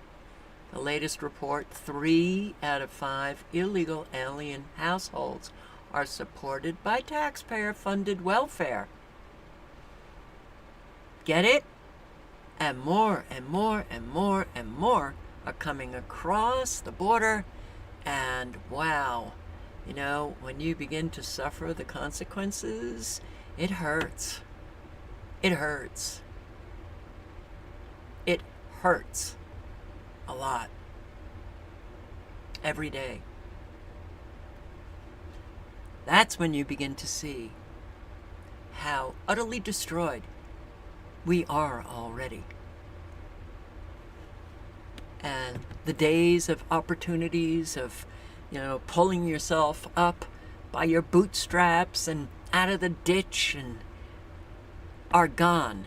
the latest report, 3 out of 5 illegal alien households are supported by taxpayer-funded welfare. Get it? And more and more and more and more are coming across the border. And wow, you know, when you begin to suffer the consequences, it hurts. It hurts. It hurts. A lot. Every day. That's when you begin to see how utterly destroyed we are already. And the days of opportunities of, you know, pulling yourself up by your bootstraps and out of the ditch and are gone.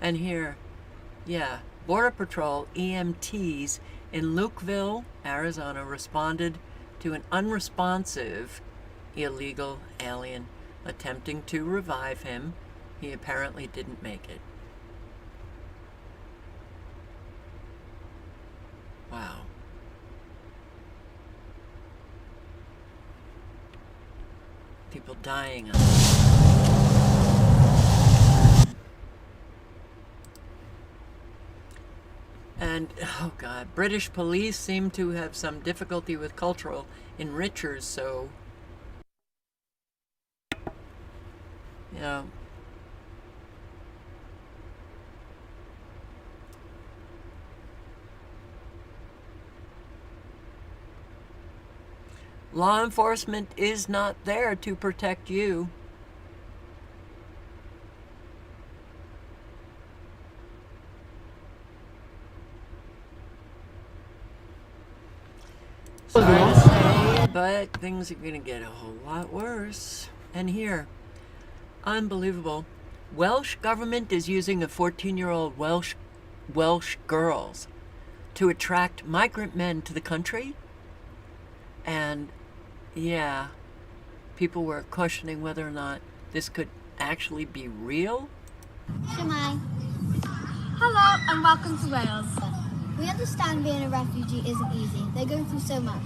And here, yeah, Border Patrol EMTs in Lukeville, Arizona, responded to an unresponsive illegal alien attempting to revive him. He apparently didn't make it. Wow. People dying on And, oh God, British police seem to have some difficulty with cultural enrichers, so, you know, law enforcement is not there to protect you. But things are going to get a whole lot worse. And here, unbelievable, Welsh government is using a 14-year-old Welsh girls to attract migrant men to the country. And yeah, people were questioning whether or not this could actually be real. Shemai. Hello and welcome to Wales. We understand being a refugee isn't easy. They're going through so much.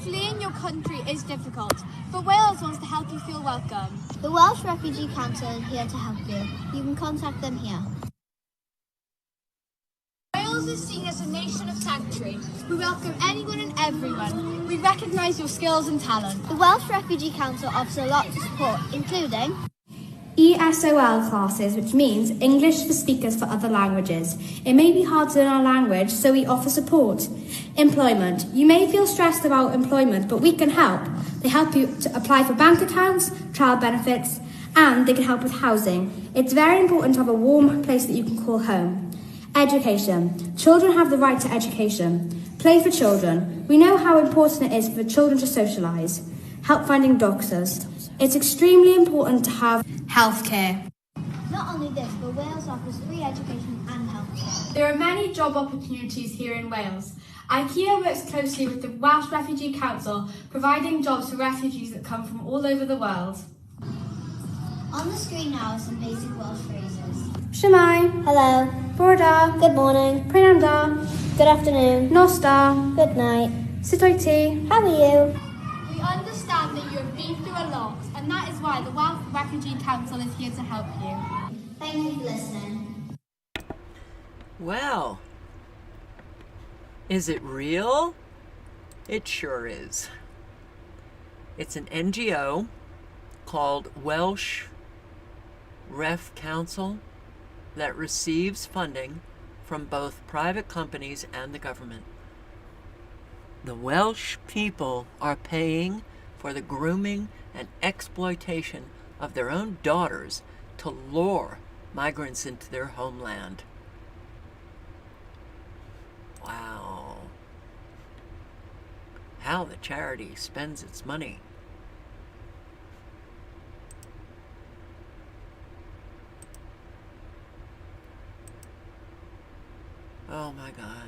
Fleeing your country is difficult, but Wales wants to help you feel welcome. The Welsh Refugee Council is here to help you. You can contact them here. Wales is seen as a nation of sanctuary. We welcome anyone and everyone. We recognise your skills and talent. The Welsh Refugee Council offers a lot to support, including ESOL classes, which means English for speakers for other languages. It may be hard to learn our language, so we offer support. Employment. You may feel stressed about employment, but we can help. They help you to apply for bank accounts, child benefits, and they can help with housing. It's very important to have a warm place that you can call home. Education. Children have the right to education. Play for children. We know how important it is for children to socialise. Help finding doctors. It's extremely important to have healthcare. Not only this, but Wales offers free education and healthcare. There are many job opportunities here in Wales. IKEA works closely with the Welsh Refugee Council, providing jobs for refugees that come from all over the world. On the screen now are some basic Welsh phrases. Shemai. Hello. Broda. Good morning. Prenanda. Good afternoon. Nosta. Good night. Sitoiti. How are you? We understand that you have been through a lot, and that is why the Welsh Refugee Council is here to help you. Thank you for listening. Well, is it real? It sure is. It's an NGO called Welsh Ref Council that receives funding from both private companies and the government. The Welsh people are paying for the grooming and exploitation of their own daughters to lure migrants into their homeland. Wow. How the charity spends its money. Oh my God.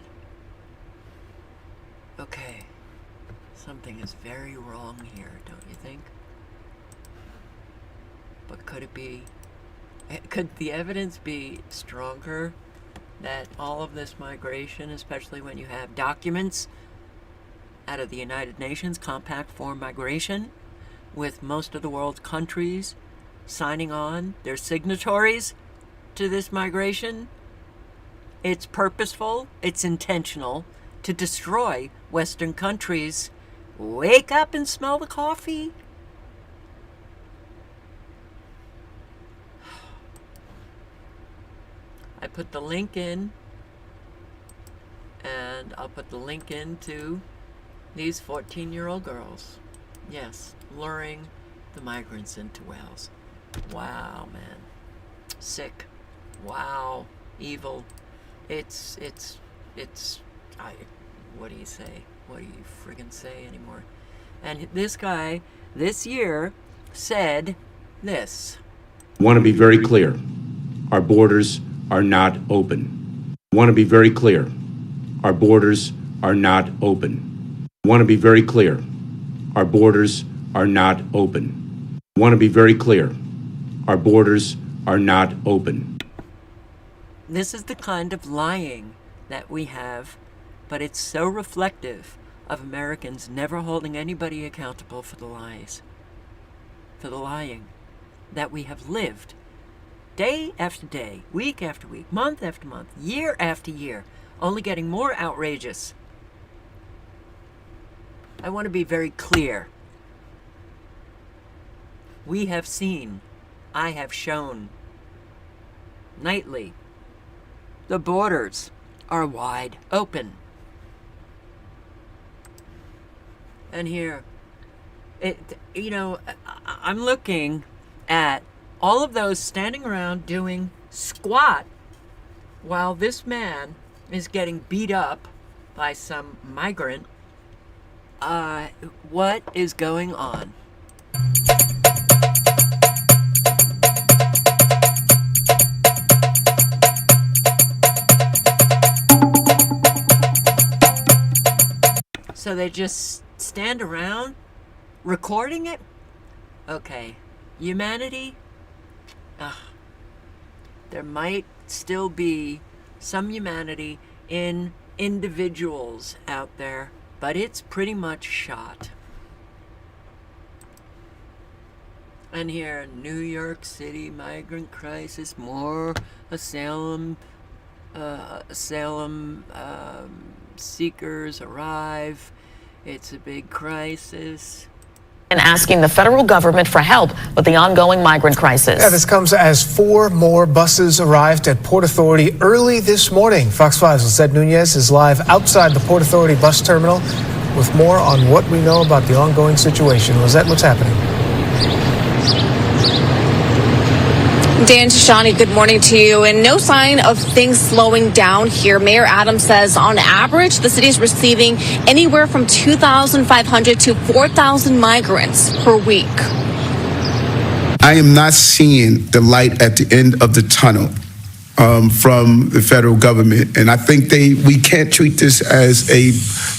Okay. Something is very wrong here, don't you think? But could it be... Could the evidence be stronger that all of this migration, especially when you have documents out of the United Nations Compact for Migration, with most of the world's countries signing on, they're signatories to this migration? It's purposeful, it's intentional to destroy Western countries. Wake up and smell the coffee. I put the link in, and I'll put the link in to these 14-year-old girls. Yes, luring the migrants into Wales. Wow, man. Sick. Wow. Evil. It's what do you say? What do you friggin' say anymore? And this guy, this year, said this. I want to be very clear. Our borders are not open. I want to be very clear. Our borders are not open. I want to be very clear. Our borders are not open. I want to be very clear. Our borders are not open. This is the kind of lying that we have, but it's so reflective of Americans never holding anybody accountable for the lies, for the lying that we have lived day after day, week after week, month after month, year after year, only getting more outrageous. I want to be very clear. We have seen, I have shown, nightly, the borders are wide open. And here, I'm looking at all of those standing around doing squat while this man is getting beat up by some migrant. What is going on? So they just stand around recording it? Okay. Humanity? There might still be some humanity in individuals out there, but it's pretty much shot. And here, New York City migrant crisis, more asylum seekers arrive. It's a big crisis. And asking the federal government for help with the ongoing migrant crisis. Yeah, this comes as 4 more buses arrived at Port Authority early this morning. Fox 5's Lizette Nunez is live outside the Port Authority bus terminal with more on what we know about the ongoing situation. Lizette, what's happening? Dan, Tashani, good morning to you. And no sign of things slowing down here. Mayor Adams says on average, the city is receiving anywhere from 2,500 to 4,000 migrants per week. I am not seeing the light at the end of the tunnel from the federal government. And I think we can't treat this as a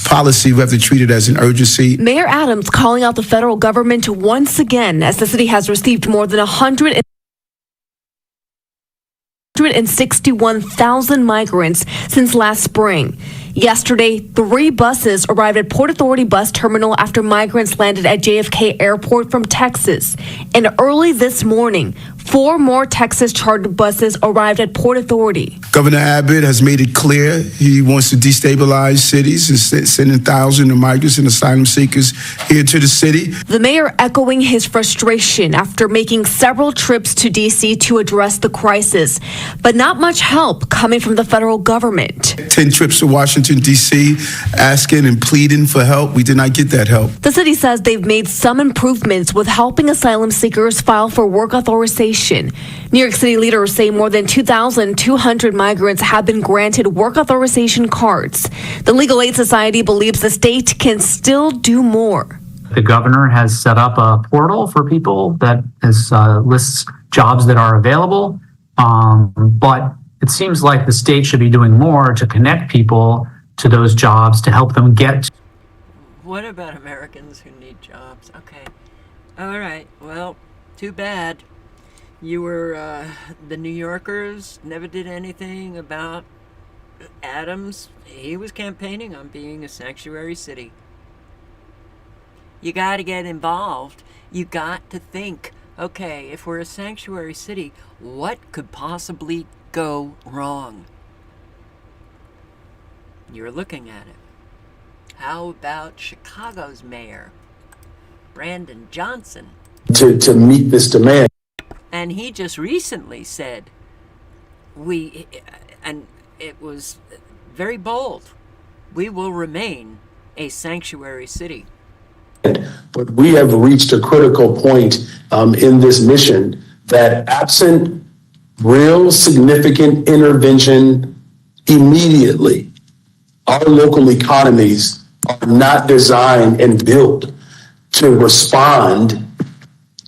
policy. We have to treat it as an urgency. Mayor Adams calling out the federal government once again as the city has received more than 161,000 migrants since last spring. Yesterday, 3 buses arrived at Port Authority bus terminal after migrants landed at JFK Airport from Texas. And early this morning, 4 more Texas chartered buses arrived at Port Authority. Governor Abbott has made it clear he wants to destabilize cities and sending thousands of migrants and asylum seekers here to the city. The mayor echoing his frustration after making several trips to D.C. to address the crisis, but not much help coming from the federal government. 10 trips to Washington, D.C., asking and pleading for help. We did not get that help. The city says they've made some improvements with helping asylum seekers file for work authorization. New York City leaders say more than 2,200 migrants have been granted work authorization cards. The Legal Aid Society believes the state can still do more. The governor has set up a portal for people that lists jobs that are available, but it seems like the state should be doing more to connect people to those jobs to help them get. What about Americans who need jobs? Okay. All right. Well, too bad. You were, the New Yorkers never did anything about Adams. He was campaigning on being a sanctuary city. You got to get involved. You got to think, okay, if we're a sanctuary city, what could possibly go wrong? You're looking at it. How about Chicago's mayor, Brandon Johnson? To meet this demand. And he just recently said, and it was very bold, we will remain a sanctuary city. But we have reached a critical point in this mission that absent real significant intervention immediately, our local economies are not designed and built to respond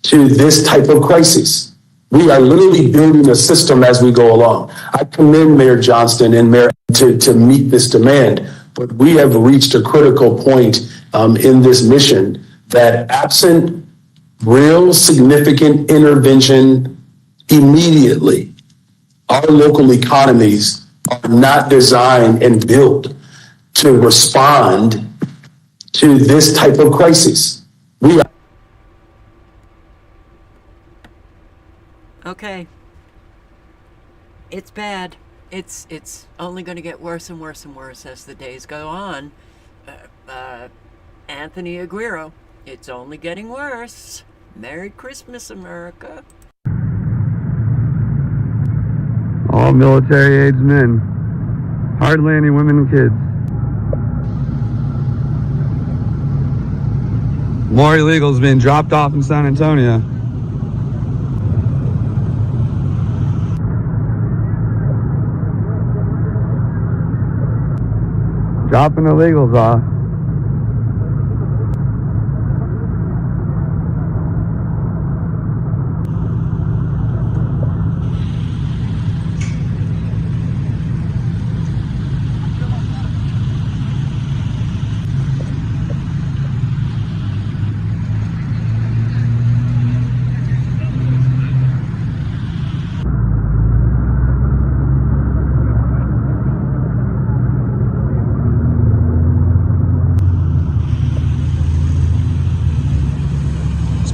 to this type of crisis. We are literally building a system as we go along. I commend Mayor Johnston and Mayor to meet this demand, but we have reached a critical point in this mission that absent real significant intervention immediately, our local economies are not designed and built to respond to this type of crisis. We are. Okay. It's bad. It's only going to get worse and worse and worse as the days go on. Anthony Aguero, it's only getting worse. Merry Christmas, America. All military age men. Hardly any women and kids. More illegals being dropped off in San Antonio. Dropping illegals off.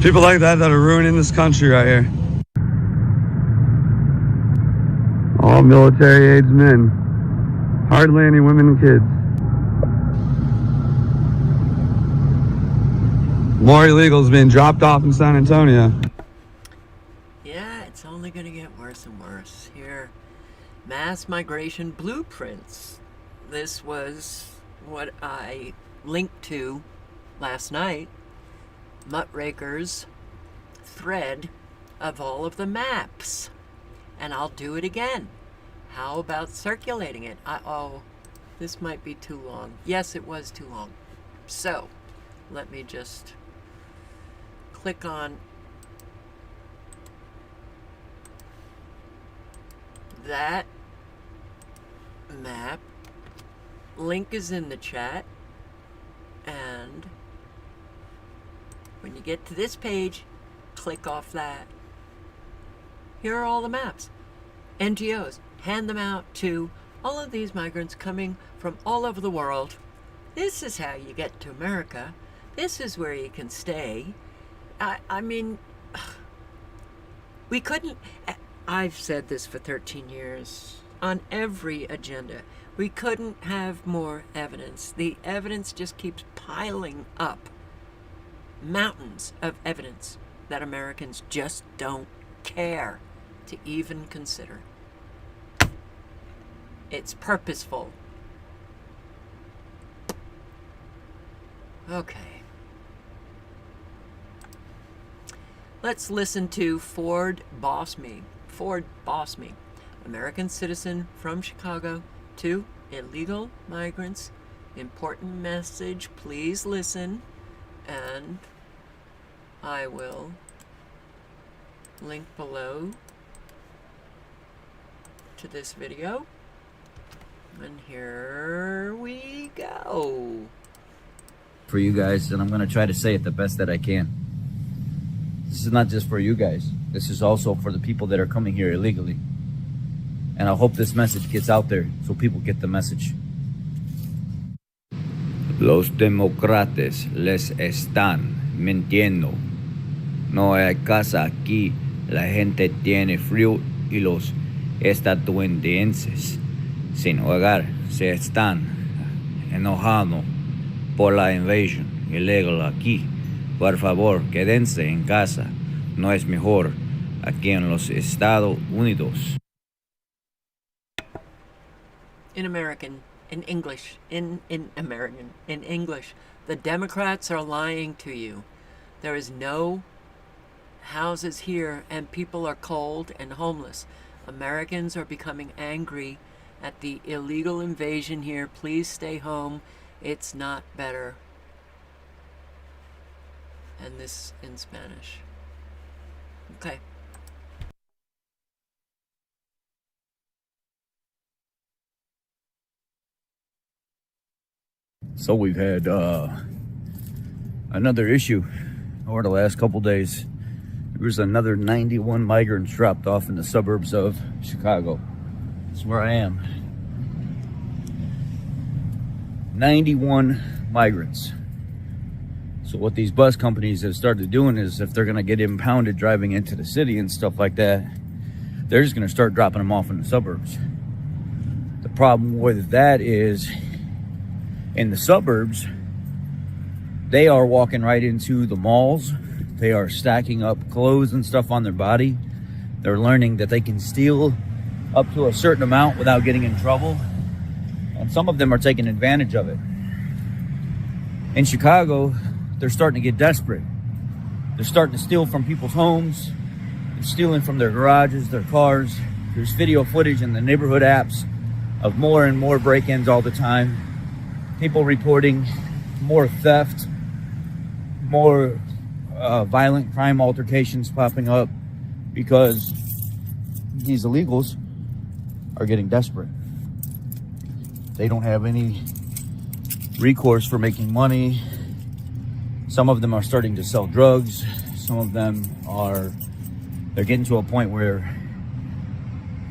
People like that are ruining this country right here. All military age men. Hardly any women and kids. More illegals being dropped off in San Antonio. Yeah, it's only going to get worse and worse. Here, mass migration blueprints. This was what I linked to last night. Muckraker's thread of all of the maps. And I'll do it again. How about circulating it? Oh, this might be too long. Yes, it was too long. So, let me just click on that map. Link is in the chat. And when you get to this page, click off that. Here are all the maps. NGOs hand them out to all of these migrants coming from all over the world. This is how you get to America. This is where you can stay. I mean, we couldn't, I've said this for 13 years on every agenda. We couldn't have more evidence. The evidence just keeps piling up. Mountains of evidence that Americans just don't care to even consider. It's purposeful. Okay. Let's listen to Ford Boss Me. Ford Boss Me. American citizen from Chicago to illegal migrants. Important message. Please listen. And I will link below to this video. And here we go. For you guys, and I'm going to try to say it the best that I can. This is not just for you guys. This is also for the people that are coming here illegally. And I hope this message gets out there so people get the message. Los demócratas les están mintiendo. No hay casa aquí. La gente tiene frío y los estadounidenses sin hogar se están enojando por la invasión ilegal aquí. Por favor, quédense en casa. No es mejor aquí en los Estados Unidos. In American, in English, in American, in English, the Democrats are lying to you. There is no houses here and people are cold and homeless. Americans are becoming angry at the illegal invasion here. Please stay home. It's not better. And this in Spanish. Okay. So we've had another issue over the last couple days. There was another 91 migrants dropped off in the suburbs of Chicago. That's where I am. 91 migrants. So what these bus companies have started doing is if they're going to get impounded driving into the city and stuff like that, they're just going to start dropping them off in the suburbs. The problem with that is in the suburbs, they are walking right into the malls. They are stacking up clothes and stuff on their body. They're learning that they can steal up to a certain amount without getting in trouble. And some of them are taking advantage of it. In Chicago, they're starting to get desperate. They're starting to steal from people's homes. They're stealing from their garages, their cars. There's video footage in the neighborhood apps of more and more break-ins all the time. People reporting more theft, more violent crime altercations popping up because these illegals are getting desperate. They don't have any recourse for making money. Some of them are starting to sell drugs. Some of them they're getting to a point where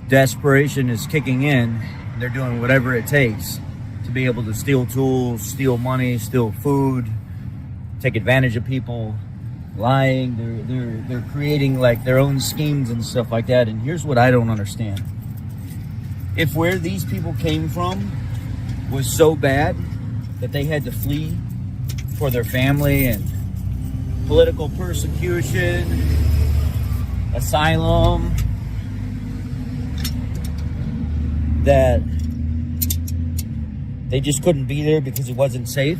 desperation is kicking in and they're doing whatever it takes to be able to steal tools, steal money, steal food, take advantage of people. lying. They're creating like their own schemes and stuff like that. And here's what I don't understand: if where these people came from was so bad that they had to flee for their family and political persecution, asylum, that they just couldn't be there because it wasn't safe.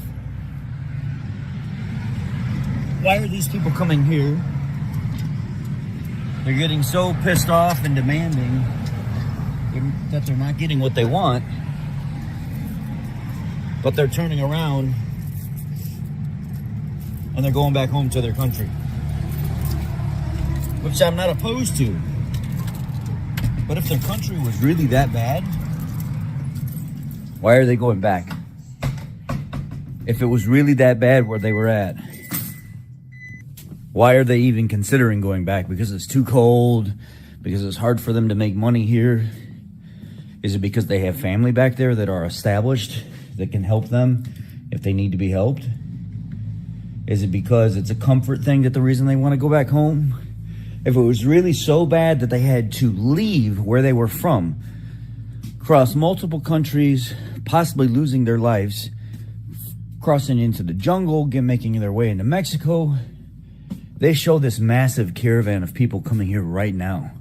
Why are these people coming here? They're getting so pissed off and demanding that they're not getting what they want, but they're turning around and they're going back home to their country, which I'm not opposed to. But if their country was really that bad, why are they going back? If it was really that bad where they were at, why are they even considering going back? Because it's too cold? Because it's hard for them to make money here? Is it because they have family back there that are established that can help them if they need to be helped? Is it because it's a comfort thing that the reason they want to go back home? If it was really so bad that they had to leave where they were from, cross multiple countries, possibly losing their lives, crossing into the jungle, making their way into Mexico, they show this massive caravan of people coming here right now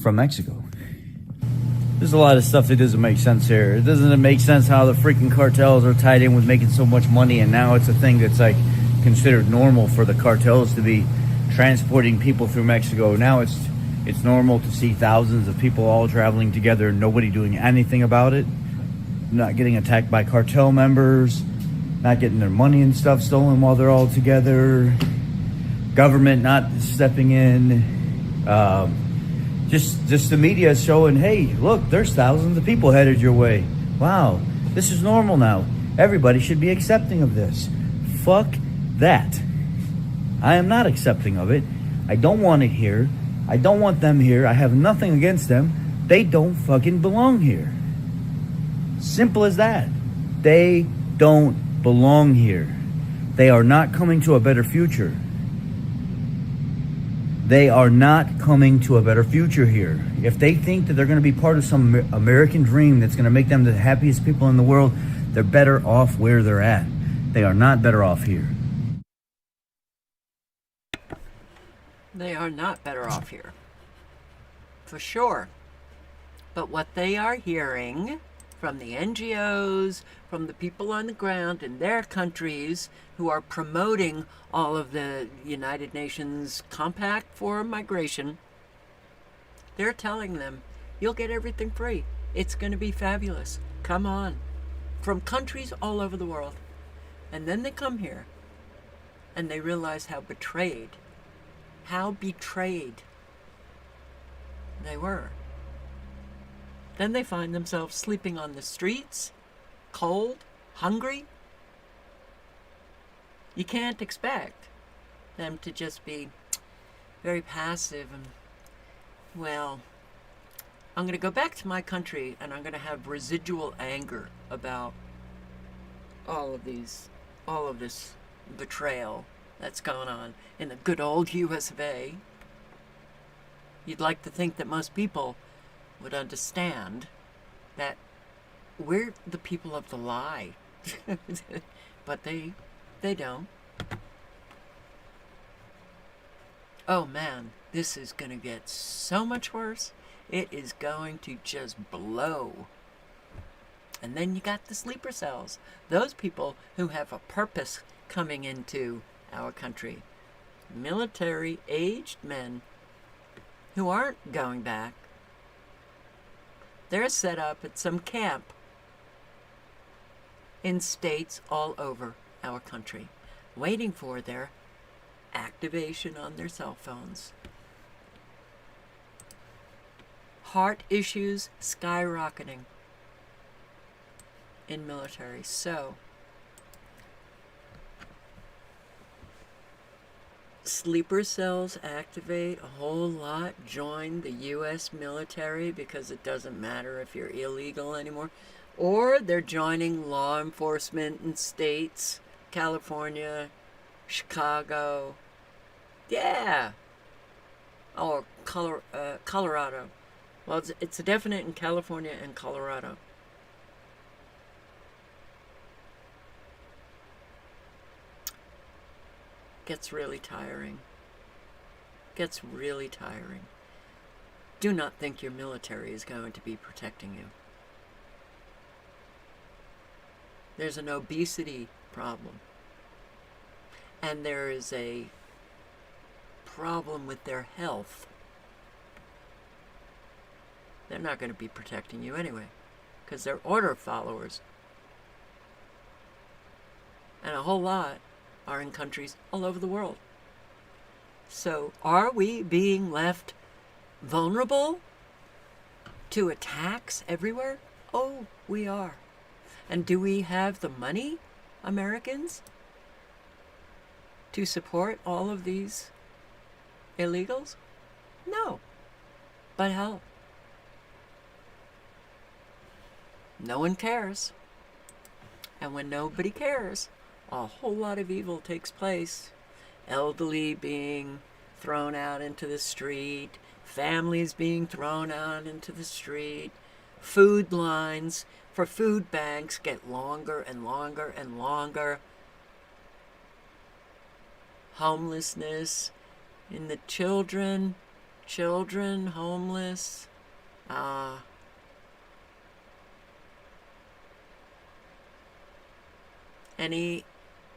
from Mexico. There's a lot of stuff that doesn't make sense here. It doesn't make sense how the freaking cartels are tied in with making so much money, and now it's a thing that's like considered normal for the cartels to be transporting people through Mexico. Now it's normal to see thousands of people all traveling together and nobody doing anything about it, not getting attacked by cartel members, not getting their money and stuff stolen while they're all together, government not stepping in, just the media showing, hey, look, there's thousands of people headed your way. Wow, this is normal now. Everybody should be accepting of this. Fuck that. I am not accepting of it. I don't want it here. I don't want them here. I have nothing against them. They don't fucking belong here. Simple as that. They don't belong here. They are not coming to a better future. They are not coming to a better future here. If they think that they're going to be part of some American dream that's going to make them the happiest people in the world, they're better off where they're at. They are not better off here. They are not better off here. For sure. But what they are hearing from the NGOs, from the people on the ground in their countries who are promoting all of the United Nations Compact for Migration, they're telling them, you'll get everything free. It's going to be fabulous. Come on. From countries all over the world. And then they come here and they realize how betrayed they were. Then they find themselves sleeping on the streets, cold, hungry. You can't expect them to just be very passive and, well, I'm going to go back to my country and I'm going to have residual anger about all of this betrayal that's going on in the good old US of A. You'd like to think that most people would understand that we're the people of the lie. But they don't. Oh man, this is going to get so much worse. It is going to just blow. And then you got the sleeper cells. Those people who have a purpose coming into our country. Military-aged men who aren't going back. They're set up at some camp in states all over our country, waiting for their activation on their cell phones. Heart issues skyrocketing in military. So, sleeper cells activate a whole lot, join the U.S. military because it doesn't matter if you're illegal anymore, or they're joining law enforcement in states, California, Chicago, Yeah. Or Colorado. Well, it's a definite in California and Colorado. Gets really tiring. Gets really tiring. Do not think your military is going to be protecting you. There's an obesity problem. And there is a problem with their health. They're not going to be protecting you anyway, because they're order followers. And a whole lot are in countries all over the world. So are we being left vulnerable to attacks everywhere? Oh, we are. And do we have the money, Americans, to support all of these illegals? No. But hell, no one cares. And when nobody cares, a whole lot of evil takes place. Elderly being thrown out into the street, families being thrown out into the street, food lines for food banks get longer and longer and longer. Homelessness in the children homeless.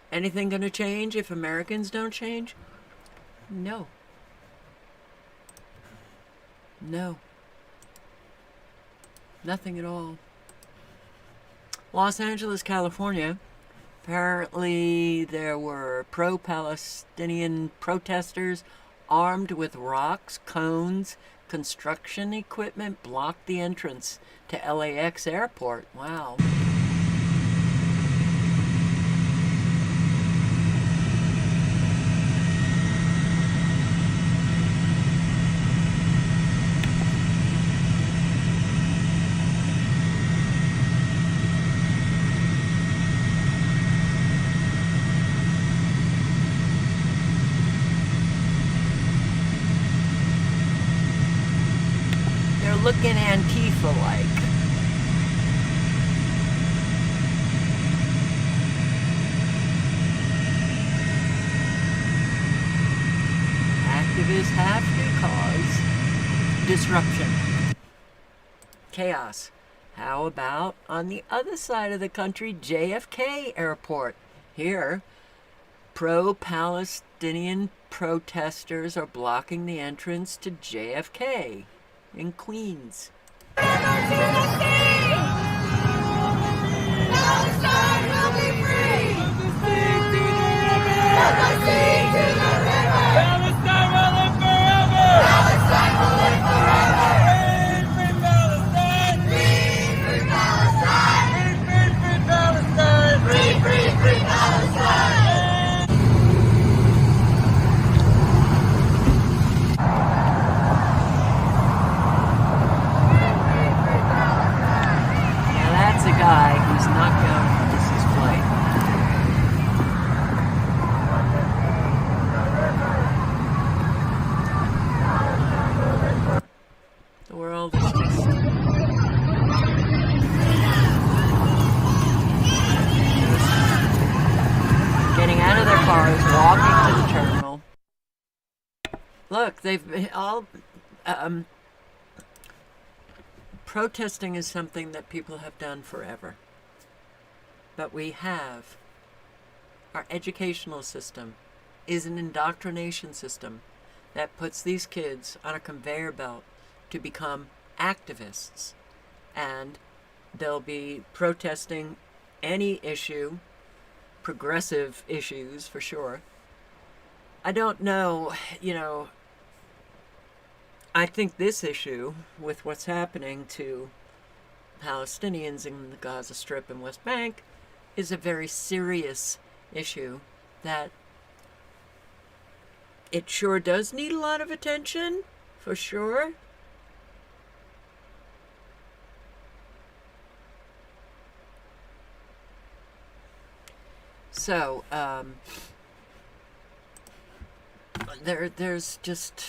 Anything going to change if Americans don't change? No. No. Nothing at all. Los Angeles, California. Apparently there were pro-Palestinian protesters armed with rocks, cones, construction equipment blocked the entrance to LAX airport. Wow. Looking Antifa-like. Activists have to cause disruption, chaos. How about on the other side of the country, JFK Airport? Here, pro-Palestinian protesters are blocking the entrance to JFK in Queens. Guy who's not going to miss his flight. The world is just getting out of their cars, walking to the terminal. Look, they've all protesting is something that people have done forever. But we have, our educational system is an indoctrination system that puts these kids on a conveyor belt to become activists. And they'll be protesting any issue, progressive issues for sure. I don't know, I think this issue with what's happening to Palestinians in the Gaza Strip and West Bank is a very serious issue that it sure does need a lot of attention, for sure. So, there's just,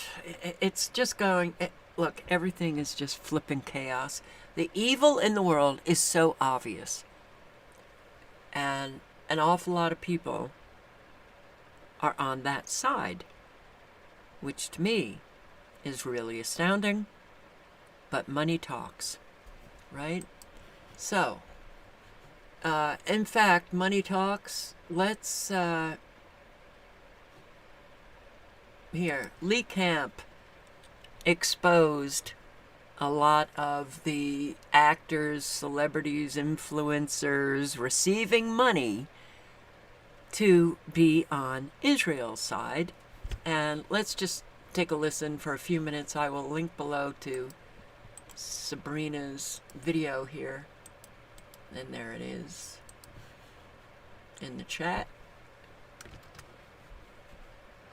it's just going, look, everything is just flipping chaos. The evil in the world is so obvious. And an awful lot of people are on that side, which to me is really astounding, but money talks, right? So, in fact, money talks, let's, here, Lee Camp exposed a lot of the actors, celebrities, influencers receiving money to be on Israel's side. And let's just take a listen for a few minutes. I will link below to Sabrina's video here. And there it is in the chat.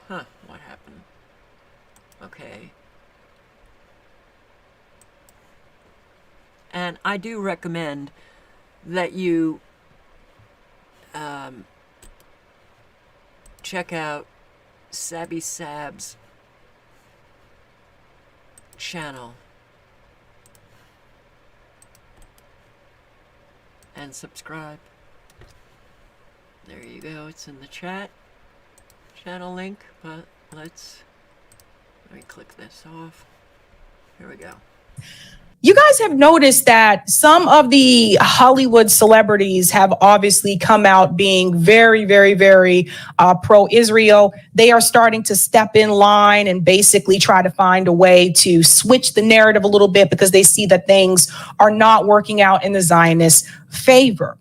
Huh, what happened? Okay. And I do recommend that you check out Sabby Sab's channel and subscribe. There you go, it's in the chat. Channel link, but let me click this off. Here we go. You guys have noticed that some of the Hollywood celebrities have obviously come out being very, very, very pro-Israel. They are starting to step in line and basically try to find a way to switch the narrative a little bit because they see that things are not working out in the Zionist favor.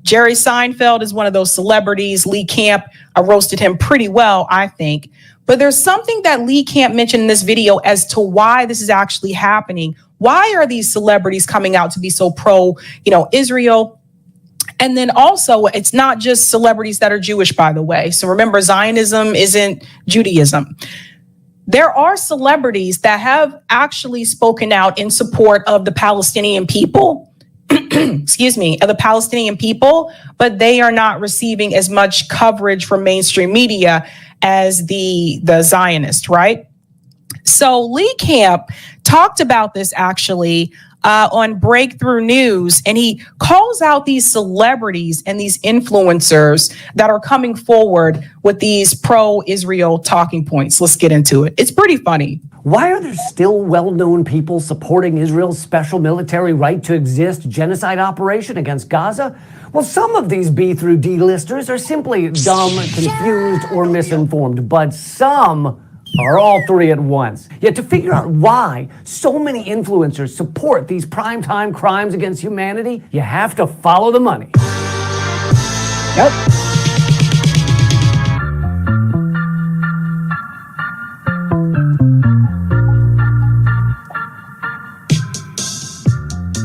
Jerry Seinfeld is one of those celebrities. Lee Camp, I roasted him pretty well, I think. But there's something that Lee Camp mentioned in this video as to why this is actually happening. Why are these celebrities coming out to be so pro, Israel? And then also, it's not just celebrities that are Jewish, by the way. So remember, Zionism isn't Judaism. There are celebrities that have actually spoken out in support of the Palestinian people. Excuse me, of the Palestinian people, but they are not receiving as much coverage from mainstream media as the Zionists, right? So Lee Camp talked about this actually on Breakthrough News, and he calls out these celebrities and these influencers that are coming forward with these pro-Israel talking points. Let's get into it. It's pretty funny. Why are there still well-known people supporting Israel's special military right to exist genocide operation against Gaza? Well, some of these B through D listers are simply dumb, confused, or misinformed, but some are all three at once. Yet to figure out why so many influencers support these primetime crimes against humanity, you have to follow the money. Yep.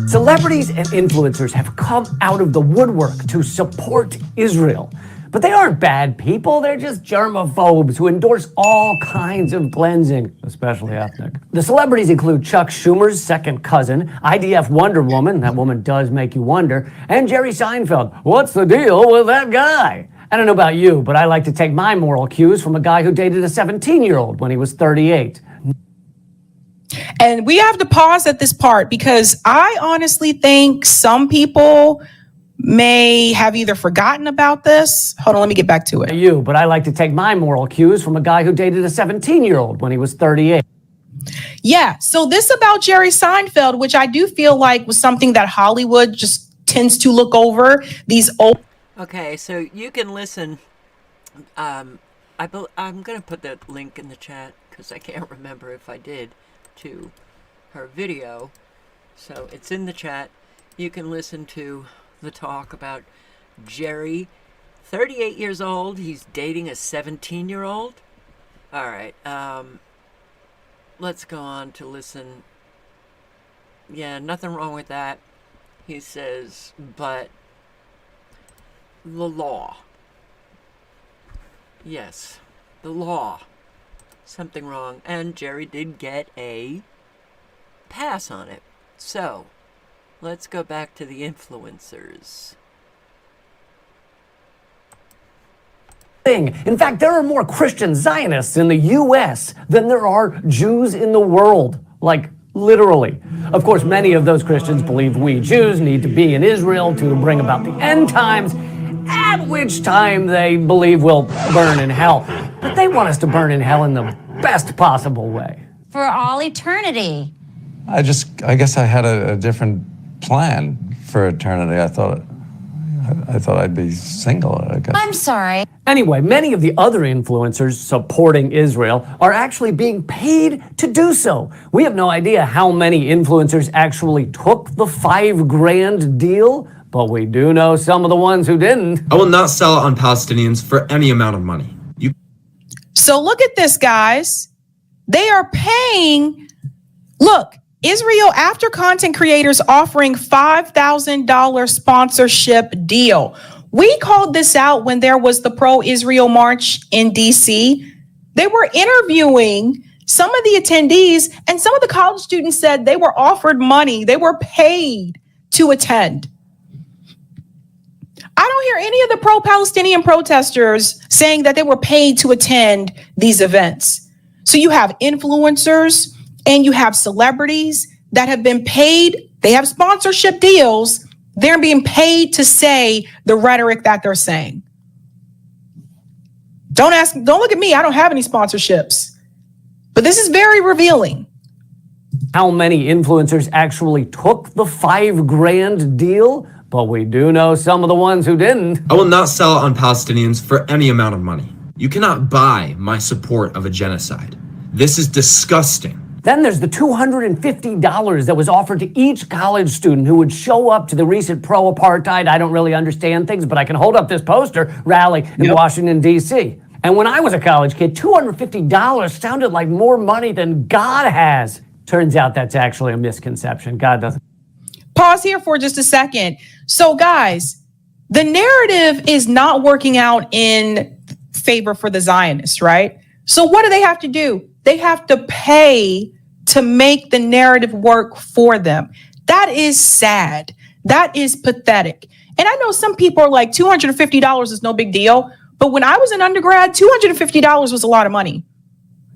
Celebrities and influencers have come out of the woodwork to support Israel. But they aren't bad people, they're just germaphobes who endorse all kinds of cleansing, especially ethnic. The celebrities include Chuck Schumer's second cousin, IDF Wonder Woman, that woman does make you wonder, and Jerry Seinfeld. What's the deal with that guy? I don't know about you, but I like to take my moral cues from a guy who dated a 17-year-old when he was 38. And we have to pause at this part because I honestly think some people may have either forgotten about this. Hold on, let me get back to it. You, but I like to take my moral cues from a guy who dated a 17-year-old when he was 38. Yeah, so this about Jerry Seinfeld, which I do feel like was something that Hollywood just tends to look over. These old. Okay, so you can listen. I'm going to put that link in the chat because I can't remember if I did, to her video. So it's in the chat. You can listen to the talk about Jerry, 38 years old. He's dating a 17-year-old. All right. Let's go on to listen. Yeah, nothing wrong with that. He says, but the law. Yes, the law. Something wrong. And Jerry did get a pass on it. So, let's go back to the influencers. thing. In fact, there are more Christian Zionists in the U.S. than there are Jews in the world. Like, literally. Of course, many of those Christians believe we Jews need to be in Israel to bring about the end times, at which time they believe we'll burn in hell. But they want us to burn in hell in the best possible way. For all eternity. I guess I had a different plan for eternity. I thought I'd be single, I guess. I'm sorry. Anyway, many of the other influencers supporting Israel are actually being paid to do so. We have no idea how many influencers actually took the $5,000 deal, but we do know some of the ones who didn't. I will not sell it on Palestinians for any amount of money. So look at this, guys. They are paying. Look, Israel, after content creators offering $5,000 sponsorship deal. We called this out when there was the pro-Israel march in DC. They were interviewing some of the attendees, and some of the college students said they were offered money. They were paid to attend. I don't hear any of the pro-Palestinian protesters saying that they were paid to attend these events. So you have influencers and you have celebrities that have been paid. They have sponsorship deals. They're being paid to say the rhetoric that they're saying. Don't look at me. I don't have any sponsorships. But this is very revealing. How many influencers actually took the $5,000 deal? But we do know some of the ones who didn't. I will not sell it on Palestinians for any amount of money. You cannot buy my support of a genocide. This is disgusting. Then there's the $250 that was offered to each college student who would show up to the recent pro-apartheid, I don't really understand things, but I can hold up this poster, rally in Washington, D.C. And when I was a college kid, $250 sounded like more money than God has. Turns out that's actually a misconception. God doesn't. Pause here for just a second. So guys, the narrative is not working out in favor for the Zionists, right? So what do they have to do? They have to pay to make the narrative work for them. That is sad. That is pathetic. And I know some people are like, $250 is no big deal. But when I was an undergrad, $250 was a lot of money.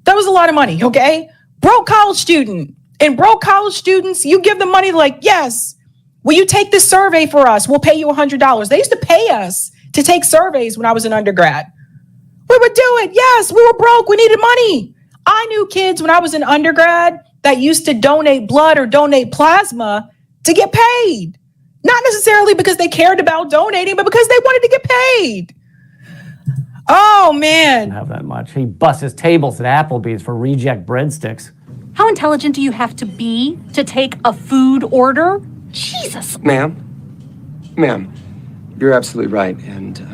That was a lot of money, okay? Broke college student. And broke college students, you give them money like, yes, will you take this survey for us? We'll pay you $100. They used to pay us to take surveys when I was an undergrad. We would do it. Yes, we were broke. We needed money. I knew kids when I was an undergrad that used to donate blood or donate plasma to get paid. Not necessarily because they cared about donating, but because they wanted to get paid. Oh, man. Have that much. He busts his tables at Applebee's for reject breadsticks. How intelligent do you have to be to take a food order? Jesus. Ma'am, you're absolutely right, and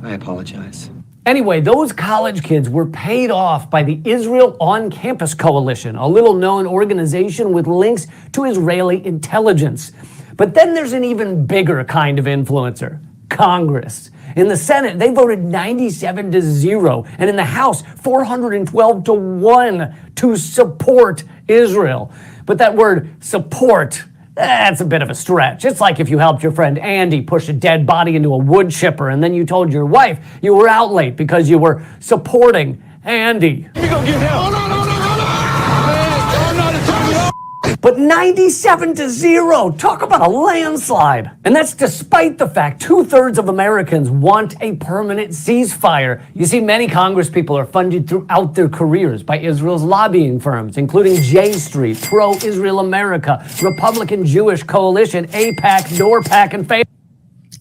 I apologize. Anyway, those college kids were paid off by the Israel On Campus Coalition, a little-known organization with links to Israeli intelligence. But then there's an even bigger kind of influencer, Congress. In the Senate, they voted 97-0, and in the House, 412-1 to support Israel. But that word support, that's a bit of a stretch. It's like if you helped your friend Andy push a dead body into a wood chipper, and then you told your wife you were out late because you were supporting Andy. You gonna get help? But 97-0, talk about a landslide. And that's despite the fact 2/3 of Americans want a permanent ceasefire. You see, many Congress people are funded throughout their careers by Israel's lobbying firms, including J Street, Pro-Israel America, Republican Jewish Coalition, AIPAC, NORPAC, and FAIR.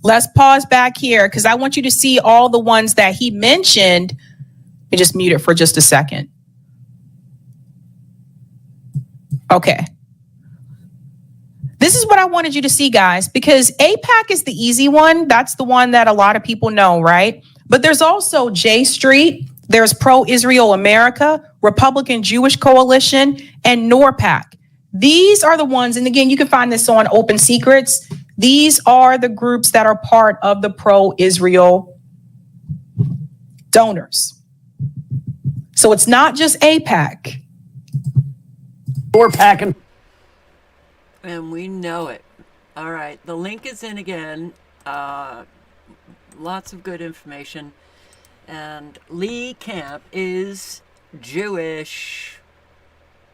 Let's pause back here because I want you to see all the ones that he mentioned. Let me just mute it for just a second. Okay. This is what I wanted you to see, guys, because AIPAC is the easy one. That's the one that a lot of people know, right? But there's also J Street, there's Pro-Israel America, Republican Jewish Coalition, and NORPAC. These are the ones, and again, you can find this on Open Secrets. These are the groups that are part of the pro-Israel donors. So it's not just AIPAC. NORPAC and we know it. All right, the link is in again. Lots of good information. And Lee Camp is Jewish.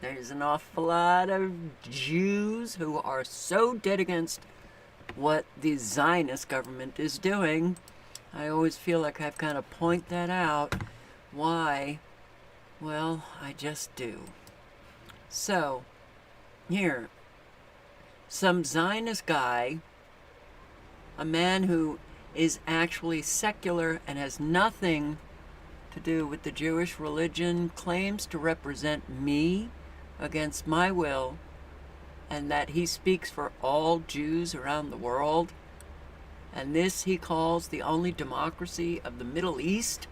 There's an awful lot of Jews who are so dead against what the Zionist government is doing. I always feel like I've got to point that out. Why? Well, I just do. So, here, some Zionist guy, a man who is actually secular and has nothing to do with the Jewish religion, claims to represent me against my will, and that he speaks for all Jews around the world, and this he calls the only democracy of the Middle East.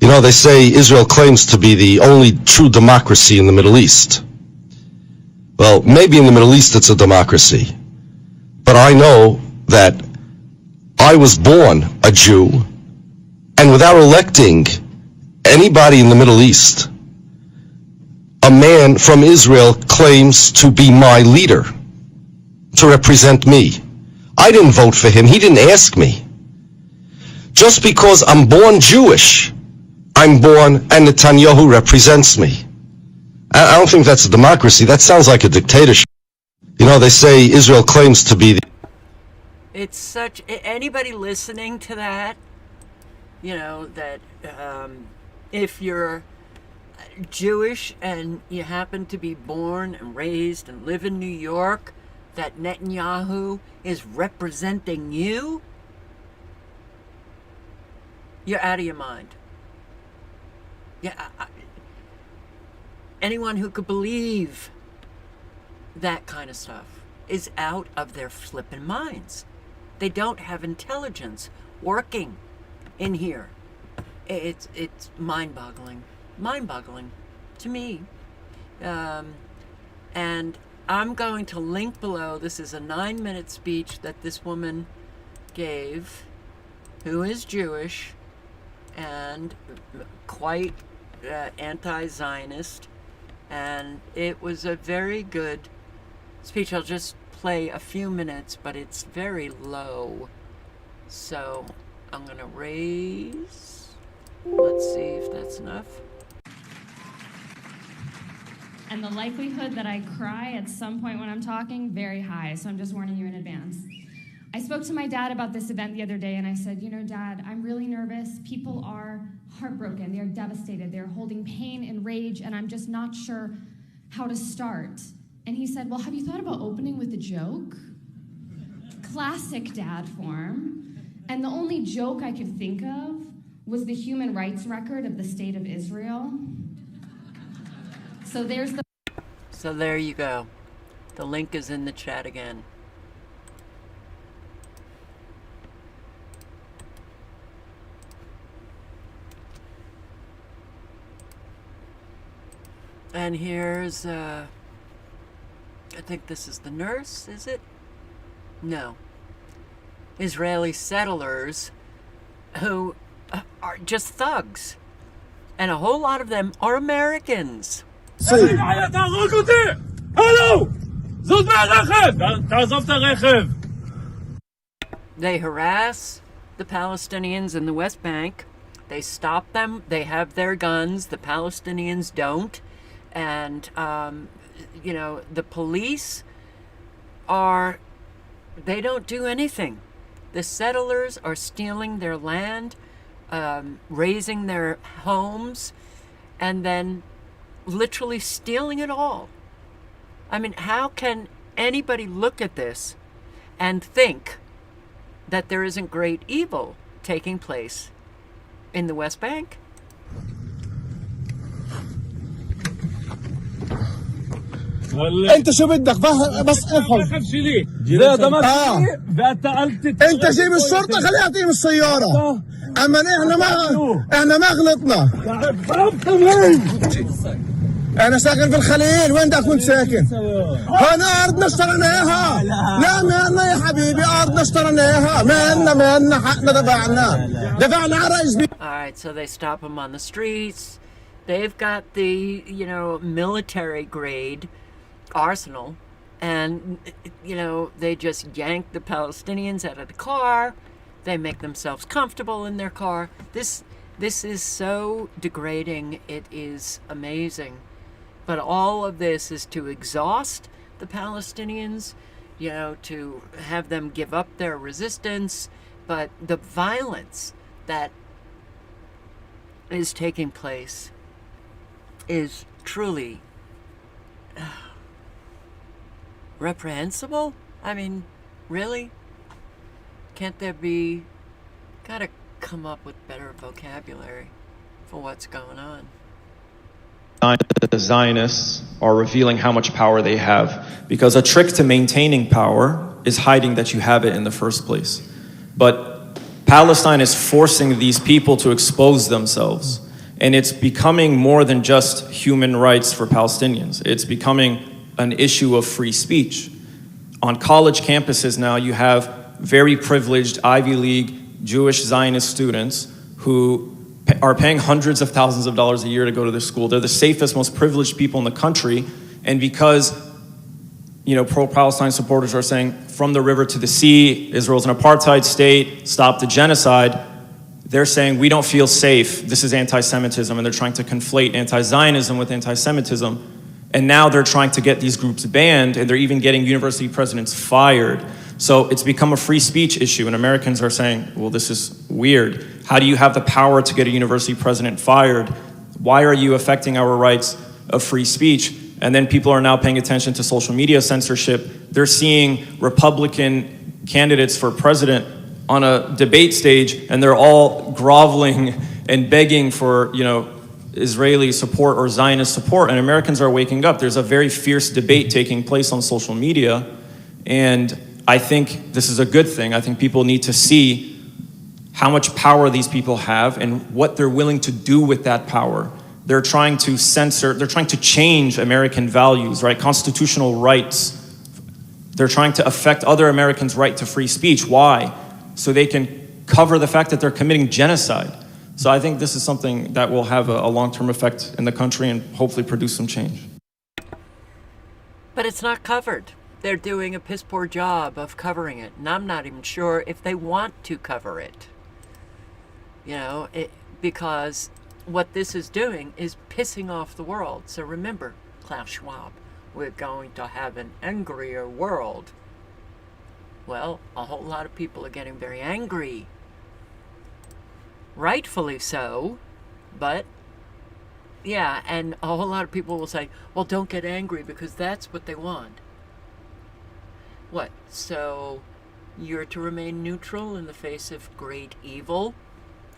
You know, they say Israel claims to be the only true democracy in the Middle East. Well, maybe in the Middle East it's a democracy, but I know that I was born a Jew, and without electing anybody in the Middle East, a man from Israel claims to be my leader, to represent me. I didn't vote for him. He didn't ask me. Just because I'm born Jewish, I'm born and Netanyahu represents me. I don't think that's a democracy. That sounds like a dictatorship. You know, they say Israel claims to be the... It's such... Anybody listening to that, you know, that if you're Jewish and you happen to be born and raised and live in New York, that Netanyahu is representing you, you're out of your mind. Yeah, anyone who could believe that kind of stuff is out of their flippin' minds. They don't have intelligence working in here. It's mind-boggling. Mind-boggling to me. And I'm going to link below. This is a 9-minute speech that this woman gave, who is Jewish and quite anti-Zionist, and it was a very good speech. I'll just play a few minutes, but it's very low, so I'm gonna raise. Let's see if that's enough. And the likelihood that I cry at some point when I'm talking, very high, so I'm just warning you in advance. I spoke to my dad about this event the other day, and I said, you know, Dad, I'm really nervous. People are heartbroken. They're devastated. They're holding pain and rage, and I'm just not sure how to start. And he said, well, have you thought about opening with a joke? Classic dad form. And the only joke I could think of was the human rights record of the state of Israel. So there's the... So there you go. The link is in the chat again. And here's, I think this is the nurse, is it? No. Israeli settlers who are just thugs. And a whole lot of them are Americans. They harass the Palestinians in the West Bank. They stop them. They have their guns. The Palestinians don't. And, you know, the police they don't do anything. The settlers are stealing their land, razing their homes, and then literally stealing it all. I mean, how can anybody look at this and think that there isn't great evil taking place in the West Bank? انت شو بدك بس افهم ده ضمك انت جيب الشرطه خليها تقيم السياره اما احنا ما غلطنا انا ساكن في الخليل وين بدك كنت ساكن هنا ارضنا اشترينا اياها لا ما لنا يا حبيبي ارضنا اشترينا اياها ما لنا حقنا دفعنا على رئيس. All right, so they stop them on the streets. They've got the, you know, military grade arsenal, and, you know, they just yank the Palestinians out of the car. They make themselves comfortable in their car. This is so degrading. It is amazing. But all of this is to exhaust the Palestinians, you know, to have them give up their resistance. But the violence that is taking place is truly reprehensible. I mean, really? Can't there be... Gotta come up with better vocabulary for what's going on. The Zionists are revealing how much power they have, because a trick to maintaining power is hiding that you have it in the first place. But Palestine is forcing these people to expose themselves, and it's becoming more than just human rights for Palestinians. It's becoming an issue of free speech. On college campuses now, you have very privileged Ivy League Jewish Zionist students who are paying hundreds of thousands of dollars a year to go to their school. They're the safest, most privileged people in the country. And because, you know, pro-Palestine supporters are saying, from the river to the sea, Israel's an apartheid state, stop the genocide, they're saying, we don't feel safe. This is anti-Semitism. And they're trying to conflate anti-Zionism with anti-Semitism. And now they're trying to get these groups banned, and they're even getting university presidents fired. So it's become a free speech issue, and Americans are saying, well, this is weird. How do you have the power to get a university president fired? Why are you affecting our rights of free speech? And then people are now paying attention to social media censorship. They're seeing Republican candidates for president on a debate stage, and they're all groveling and begging for, you know, Israeli support or Zionist support, and Americans are waking up. There's a very fierce debate taking place on social media, and I think this is a good thing. I think people need to see how much power these people have and what they're willing to do with that power. They're trying to censor, they're trying to change American values, right? Constitutional rights. They're trying to affect other Americans' right to free speech. Why? So they can cover the fact that they're committing genocide. So I think this is something that will have a long-term effect in the country and hopefully produce some change. But it's not covered. They're doing a piss poor job of covering it, and I'm not even sure if they want to cover it. You know, because what this is doing is pissing off the world. So remember, Klaus Schwab, we're going to have an angrier world. Well, a whole lot of people are getting very angry. Rightfully so, but yeah, and a whole lot of people will say, well, don't get angry because that's what they want. What, so you're to remain neutral in the face of great evil?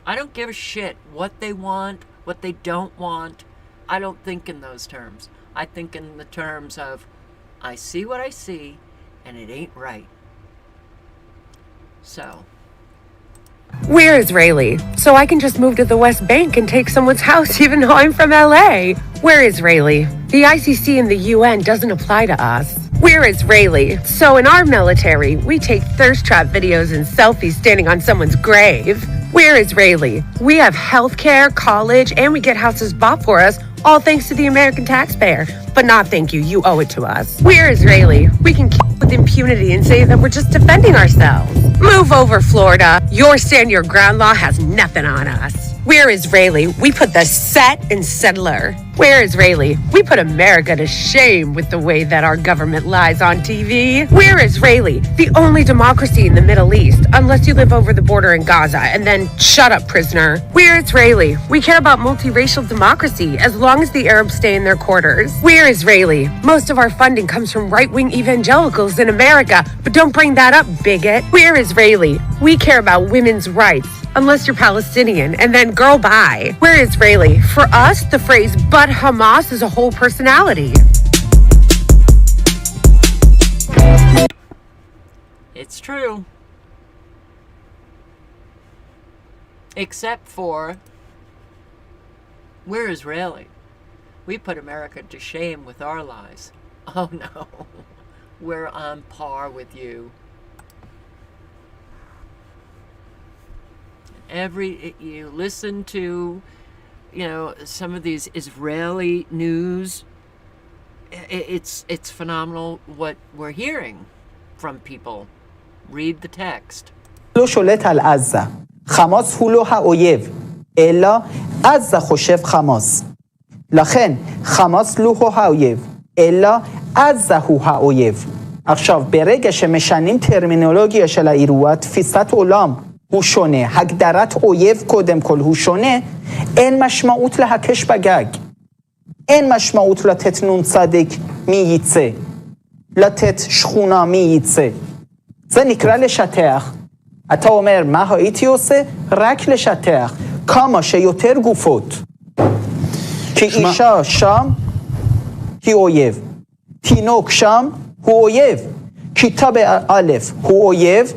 I don't give a shit what they want, what they don't want. I don't think in those terms. I think in the terms of, I see what I see, and it ain't right. So... We're Israeli, so I can just move to the West Bank and take someone's house even though I'm from LA. We're Israeli. The ICC and the UN doesn't apply to us. We're Israeli, so in our military, we take thirst trap videos and selfies standing on someone's grave. We're Israeli. We have healthcare, college, and we get houses bought for us, all thanks to the American taxpayer. But not thank you, you owe it to us. We're Israeli. We can keep with impunity and say that we're just defending ourselves. Move over, Florida. Your stand your ground law has nothing on us. We're Israeli. We put the set in settler. We're Israeli. We put America to shame with the way that our government lies on TV. We're Israeli, the only democracy in the Middle East, unless you live over the border in Gaza, and then shut up, prisoner. We're Israeli. We care about multiracial democracy as long as the Arabs stay in their quarters. We're Israeli. Most of our funding comes from right-wing evangelicals in America, but don't bring that up, bigot. We're Israeli. We care about women's rights, unless you're Palestinian, and then girl bye. We're Israeli. For us, the phrase "but Hamas" is a whole personality. It's true. Except for, we're Israeli. We put America to shame with our lies. Oh no, we're on par with you. You listen to, you know, some of these Israeli news, it's phenomenal what we're hearing from people. Read the text. לא שולט על עזה. חמאס הוא לא האויב, אלא עזה חושב חמאס. לכן, חמאס לא הוא האויב, אלא עזה הוא האויב. עכשיו, ברגע שמשנים טרמינולוגיה של האירוע, תפיסת עולם הוא שונה, הגדרת אויב קודם כל הוא שונה, אין משמעות להקש בגג. אין משמעות לתת נון צדיק מי יצא, לתת שכונה מי יצא. זה נקרא לשטח. אתה אומר, מה הייתי עושה? רק לשטח. כמה שיותר גופות. כי אישה שם היא אויב. תינוק שם הוא אויב. כיתה באלף הוא אויב.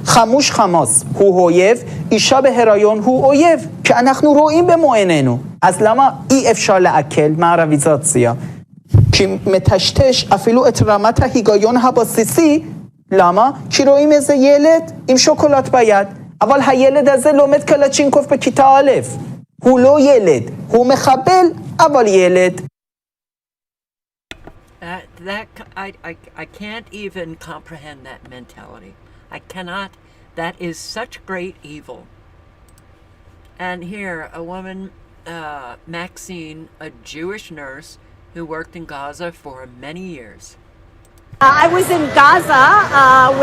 חמוש חמאס הוא אויב. אישה בהיריון הוא אויב. כי אנחנו רואים במו עינינו. אז למה אי אפשר לעכל מערביזציה? כי מטשטש אפילו את רמת ההיגיון הבסיסי. למה? כי רואים איזה ילד עם שוקולד ביד. אבל הילד הזה לומד קלצ'ינקוב בכיתה א'. הוא לא ילד. הוא מחבל, אבל ילד. I can't even comprehend that mentality. I cannot. That is such great evil. And here, a woman, Maxine, a Jewish nurse who worked in Gaza for many years. I was in Gaza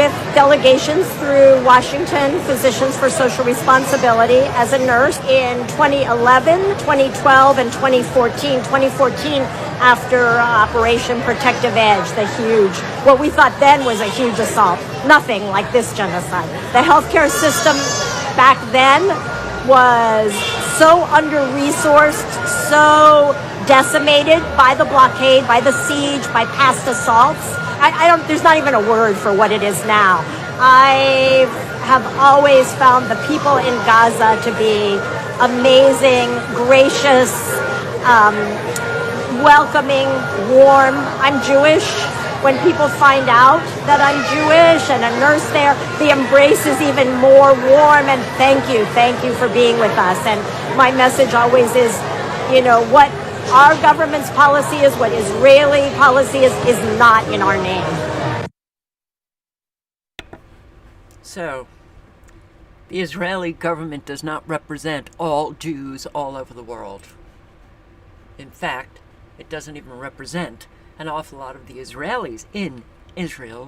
with delegations through Washington Physicians for Social Responsibility as a nurse in 2011, 2012, and 2014. 2014 after Operation Protective Edge, what we thought then was a huge assault. Nothing like this genocide. The healthcare system back then was so under-resourced, so decimated by the blockade, by the siege, by past assaults. There's not even a word for what it is now. I have always found the people in Gaza to be amazing, gracious, welcoming, warm. I'm Jewish. When people find out that I'm Jewish and a nurse there, the embrace is even more warm, and thank you for being with us. And my message always is, what our government's policy is, what Israeli policy is not in our name. So, the Israeli government does not represent all Jews all over the world. In fact, it doesn't even represent an awful lot of the Israelis in Israel.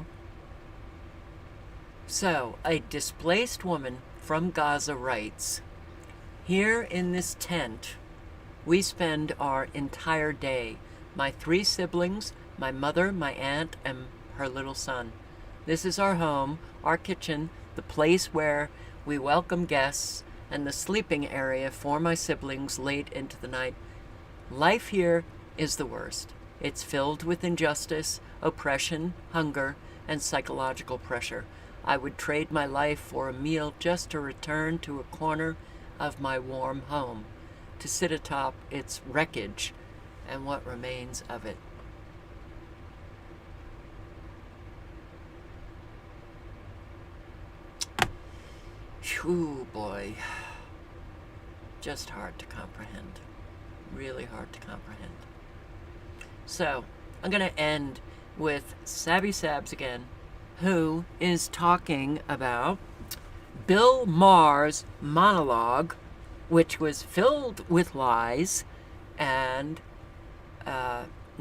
So, a displaced woman from Gaza writes, "Here in this tent, we spend our entire day. My 3 siblings, my mother, my aunt, and her little son. This is our home, our kitchen, the place where we welcome guests, and the sleeping area for my siblings late into the night. Life here is the worst. It's filled with injustice, oppression, hunger, and psychological pressure. I would trade my life for a meal just to return to a corner of my warm home, to sit atop its wreckage and what remains of it." Phew, boy. Just hard to comprehend. Really hard to comprehend. So, I'm going to end with Sabby Sabs again, who is talking about Bill Maher's monologue, which was filled with lies, and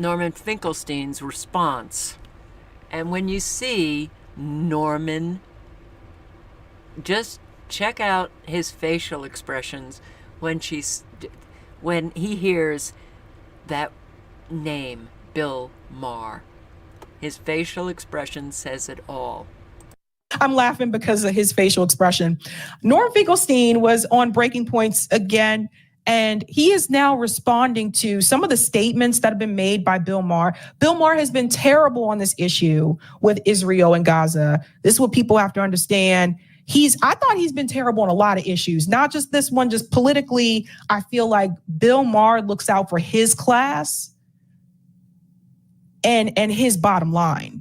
Norman Finkelstein's response. And when you see Norman, just check out his facial expressions when he hears that name, Bill Maher. His facial expression says it all. I'm laughing because of his facial expression. Norm Finkelstein was on Breaking Points again, and he is now responding to some of the statements that have been made by Bill Maher. Bill Maher has been terrible on this issue with Israel and Gaza. This is what people have to understand. I thought he's been terrible on a lot of issues, not just this one, just politically. I feel like Bill Maher looks out for his class and his bottom line.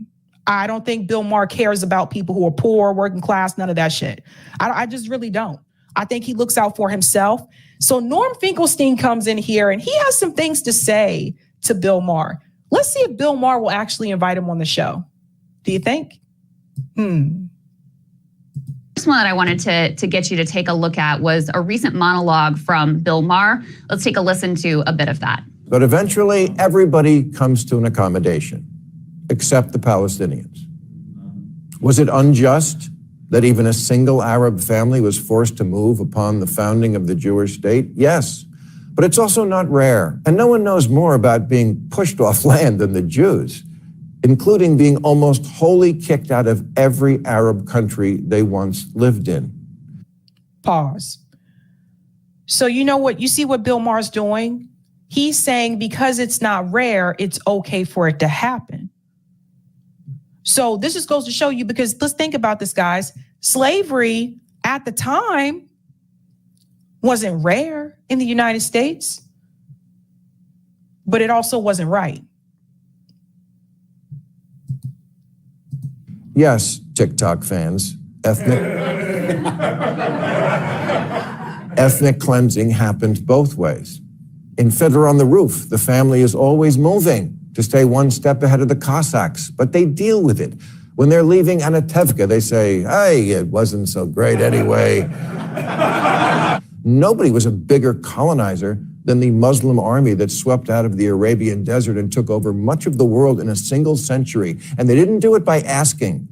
I don't think Bill Maher cares about people who are poor, working class, none of that shit. I just really don't. I think he looks out for himself. So Norm Finkelstein comes in here and he has some things to say to Bill Maher. Let's see if Bill Maher will actually invite him on the show. Do you think? first one that I wanted to get you to take a look at was a recent monologue from Bill Maher. Let's take a listen to a bit of that. But eventually, everybody comes to an accommodation, except the Palestinians. Was it unjust that even a single Arab family was forced to move upon the founding of the Jewish state? Yes, but it's also not rare. And no one knows more about being pushed off land than the Jews, including being almost wholly kicked out of every Arab country they once lived in. Pause. So you know what? You see what Bill Maher's doing? He's saying because it's not rare, it's okay for it to happen. So this just goes to show you, because let's think about this, guys. Slavery at the time wasn't rare in the United States, but it also wasn't right. Yes, TikTok fans, ethnic cleansing happened both ways. In Fiddler on the Roof, the family is always moving to stay one step ahead of the Cossacks, but they deal with it. When they're leaving Anatevka, they say, hey, it wasn't so great anyway. Nobody was a bigger colonizer than the Muslim army that swept out of the Arabian desert and took over much of the world in a single century. And they didn't do it by asking.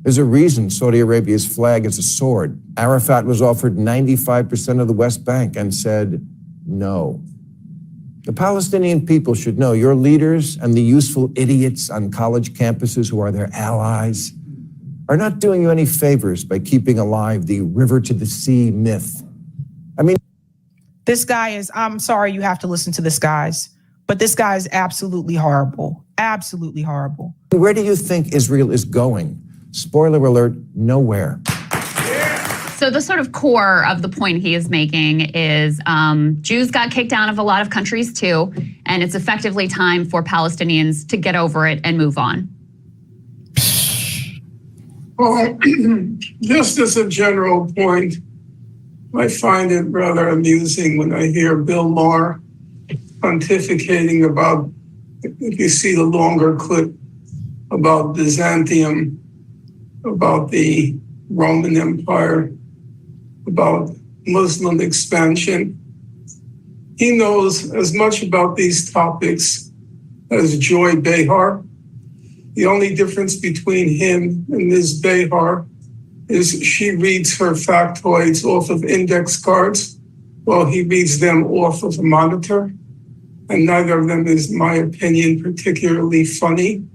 There's a reason Saudi Arabia's flag is a sword. Arafat was offered 95% of the West Bank and said no. The Palestinian people should know your leaders and the useful idiots on college campuses who are their allies are not doing you any favors by keeping alive the river to the sea myth. I mean, this guy is, I'm sorry you have to listen to this, guys, but this guy is absolutely horrible. Absolutely horrible. Where do you think Israel is going? Spoiler alert, nowhere. So the sort of core of the point he is making is Jews got kicked out of a lot of countries too, and it's effectively time for Palestinians to get over it and move on. Well, just as a general point, I find it rather amusing when I hear Bill Maher pontificating about, if you see the longer clip, about Byzantium, about the Roman Empire, about Muslim expansion. He knows as much about these topics as Joy Behar. The only difference between him and Ms. Behar is she reads her factoids off of index cards while he reads them off of a monitor. And neither of them is, in my opinion, particularly funny.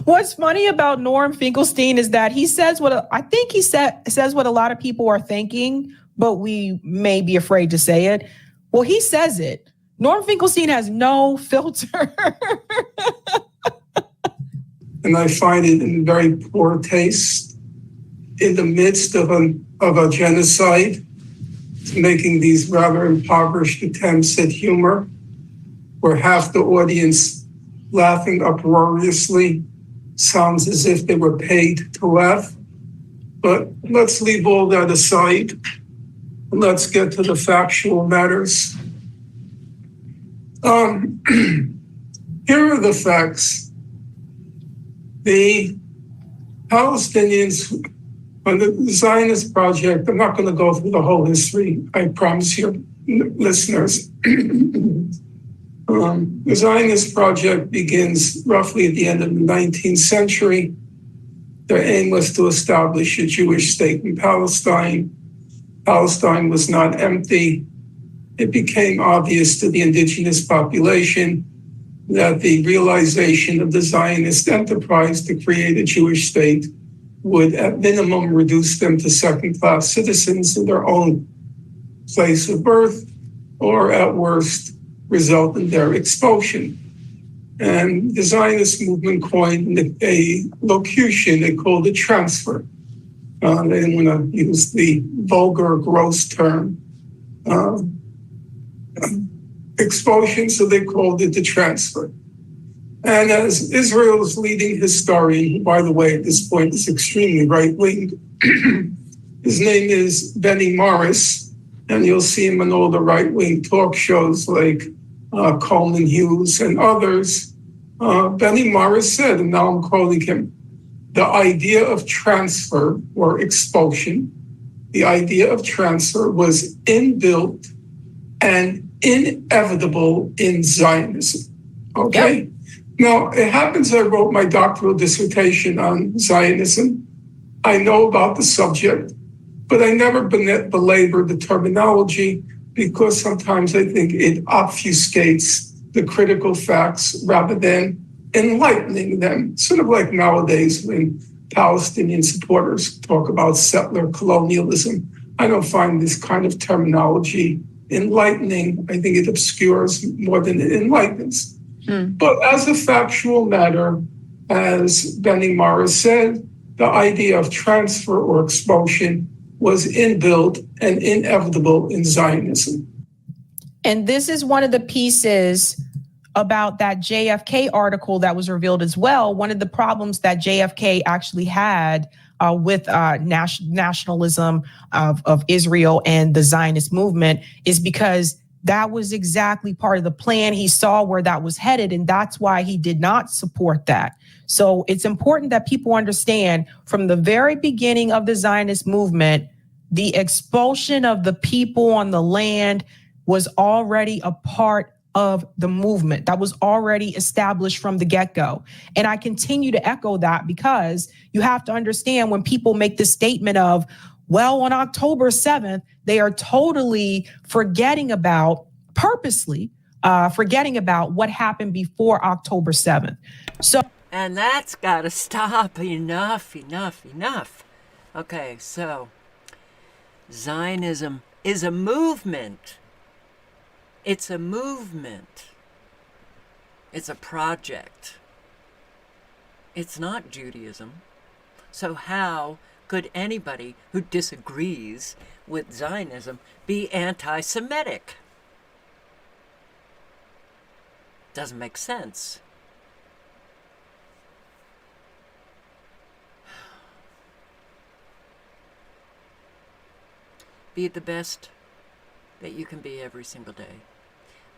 What's funny about Norm Finkelstein is that he says what I think he says what a lot of people are thinking, but we may be afraid to say it. Well, he says it. Norm Finkelstein has no filter. And I find it in very poor taste in the midst of a genocide, making these rather impoverished attempts at humor, where half the audience laughing uproariously sounds as if they were paid to laugh. But let's leave all that aside and let's get to the factual matters. Here are the facts. The Palestinians on the Zionist project, I'm not going to go through the whole history, I promise your listeners. The Zionist project begins roughly at the end of the 19th century. Their aim was to establish a Jewish state in Palestine. Palestine was not empty. It became obvious to the indigenous population that the realization of the Zionist enterprise to create a Jewish state would at minimum reduce them to second-class citizens in their own place of birth, or at worst, result in their expulsion. And the Zionist movement coined a locution they called a transfer. They didn't want to use the vulgar, gross term, expulsion, so they called it the transfer. And as Israel's leading historian, who, by the way, at this point is extremely right-wing, his name is Benny Morris, and you'll see him in all the right-wing talk shows like Coleman Hughes, and others, Benny Morris said, and now I'm quoting him, the idea of transfer or expulsion, the idea of transfer was inbuilt and inevitable in Zionism. Okay? Yep. Now, it happens I wrote my doctoral dissertation on Zionism. I know about the subject, but I never belabored the terminology because sometimes I think it obfuscates the critical facts rather than enlightening them. Sort of like nowadays when Palestinian supporters talk about settler colonialism. I don't find this kind of terminology enlightening. I think it obscures more than it enlightens. But as a factual matter, as Benny Morris said, the idea of transfer or expulsion was inbuilt and inevitable in Zionism. And this is one of the pieces about that JFK article that was revealed as well. One of the problems that JFK actually had with nationalism of Israel and the Zionist movement is because that was exactly part of the plan. He saw where that was headed, and that's why he did not support that. So it's important that people understand from the very beginning of the Zionist movement, the expulsion of the people on the land was already a part of the movement that was already established from the get-go. And I continue to echo that because you have to understand when people make this statement of, well, on October 7th, they are totally purposely forgetting about what happened before October 7th. So, and that's got to stop. Enough. Okay, so Zionism is a movement. It's a movement. It's a project. It's not Judaism. So how could anybody who disagrees with Zionism be anti-Semitic? Doesn't make sense. Be the best that you can be every single day.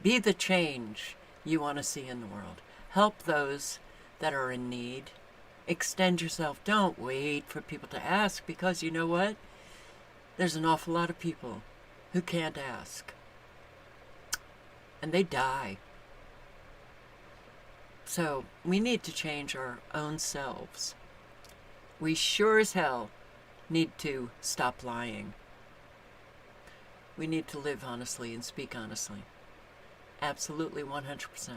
Be the change you want to see in the world. Help those that are in need. Extend yourself. Don't wait for people to ask, because you know what? There's an awful lot of people who can't ask. And they die. So we need to change our own selves. We sure as hell need to stop lying. We need to live honestly and speak honestly. Absolutely 100%.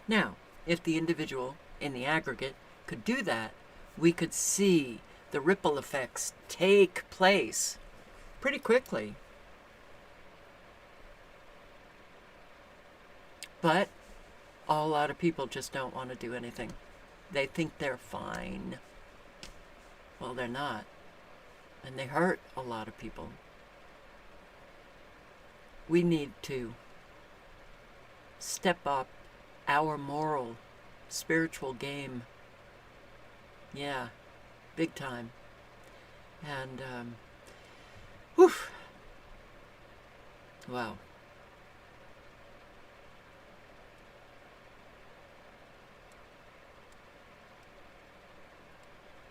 Now, if the individual in the aggregate could do that, we could see the ripple effects take place pretty quickly. But a lot of people just don't want to do anything. They think they're fine. Well, they're not. And they hurt a lot of people. We need to step up our moral, spiritual game. Yeah, big time. And, whew. Wow.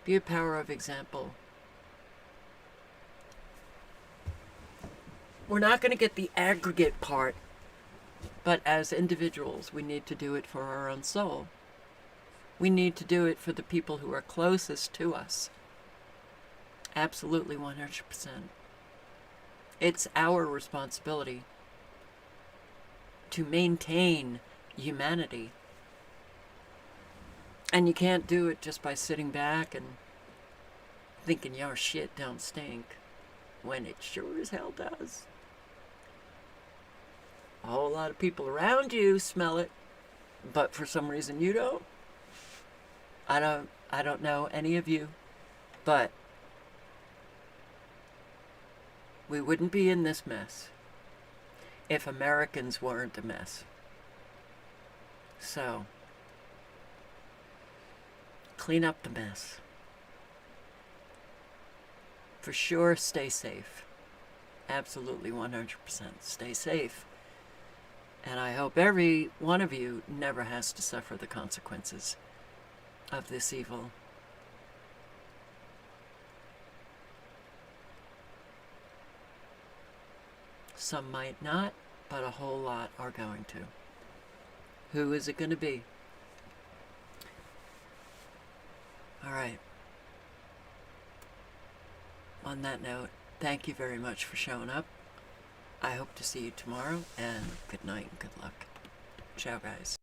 Be a power of example. We're not going to get the aggregate part, but as individuals, we need to do it for our own soul. We need to do it for the people who are closest to us. Absolutely 100%. It's our responsibility to maintain humanity. And you can't do it just by sitting back and thinking your shit don't stink, when it sure as hell does. A whole lot of people around you smell it, but for some reason you don't. I don't know any of you, but we wouldn't be in this mess if Americans weren't a mess. So, clean up the mess. For sure, stay safe. Absolutely 100%. Stay safe. And I hope every one of you never has to suffer the consequences of this evil. Some might not, but a whole lot are going to. Who is it going to be? All right. On that note, thank you very much for showing up. I hope to see you tomorrow, and good night and good luck. Ciao, guys.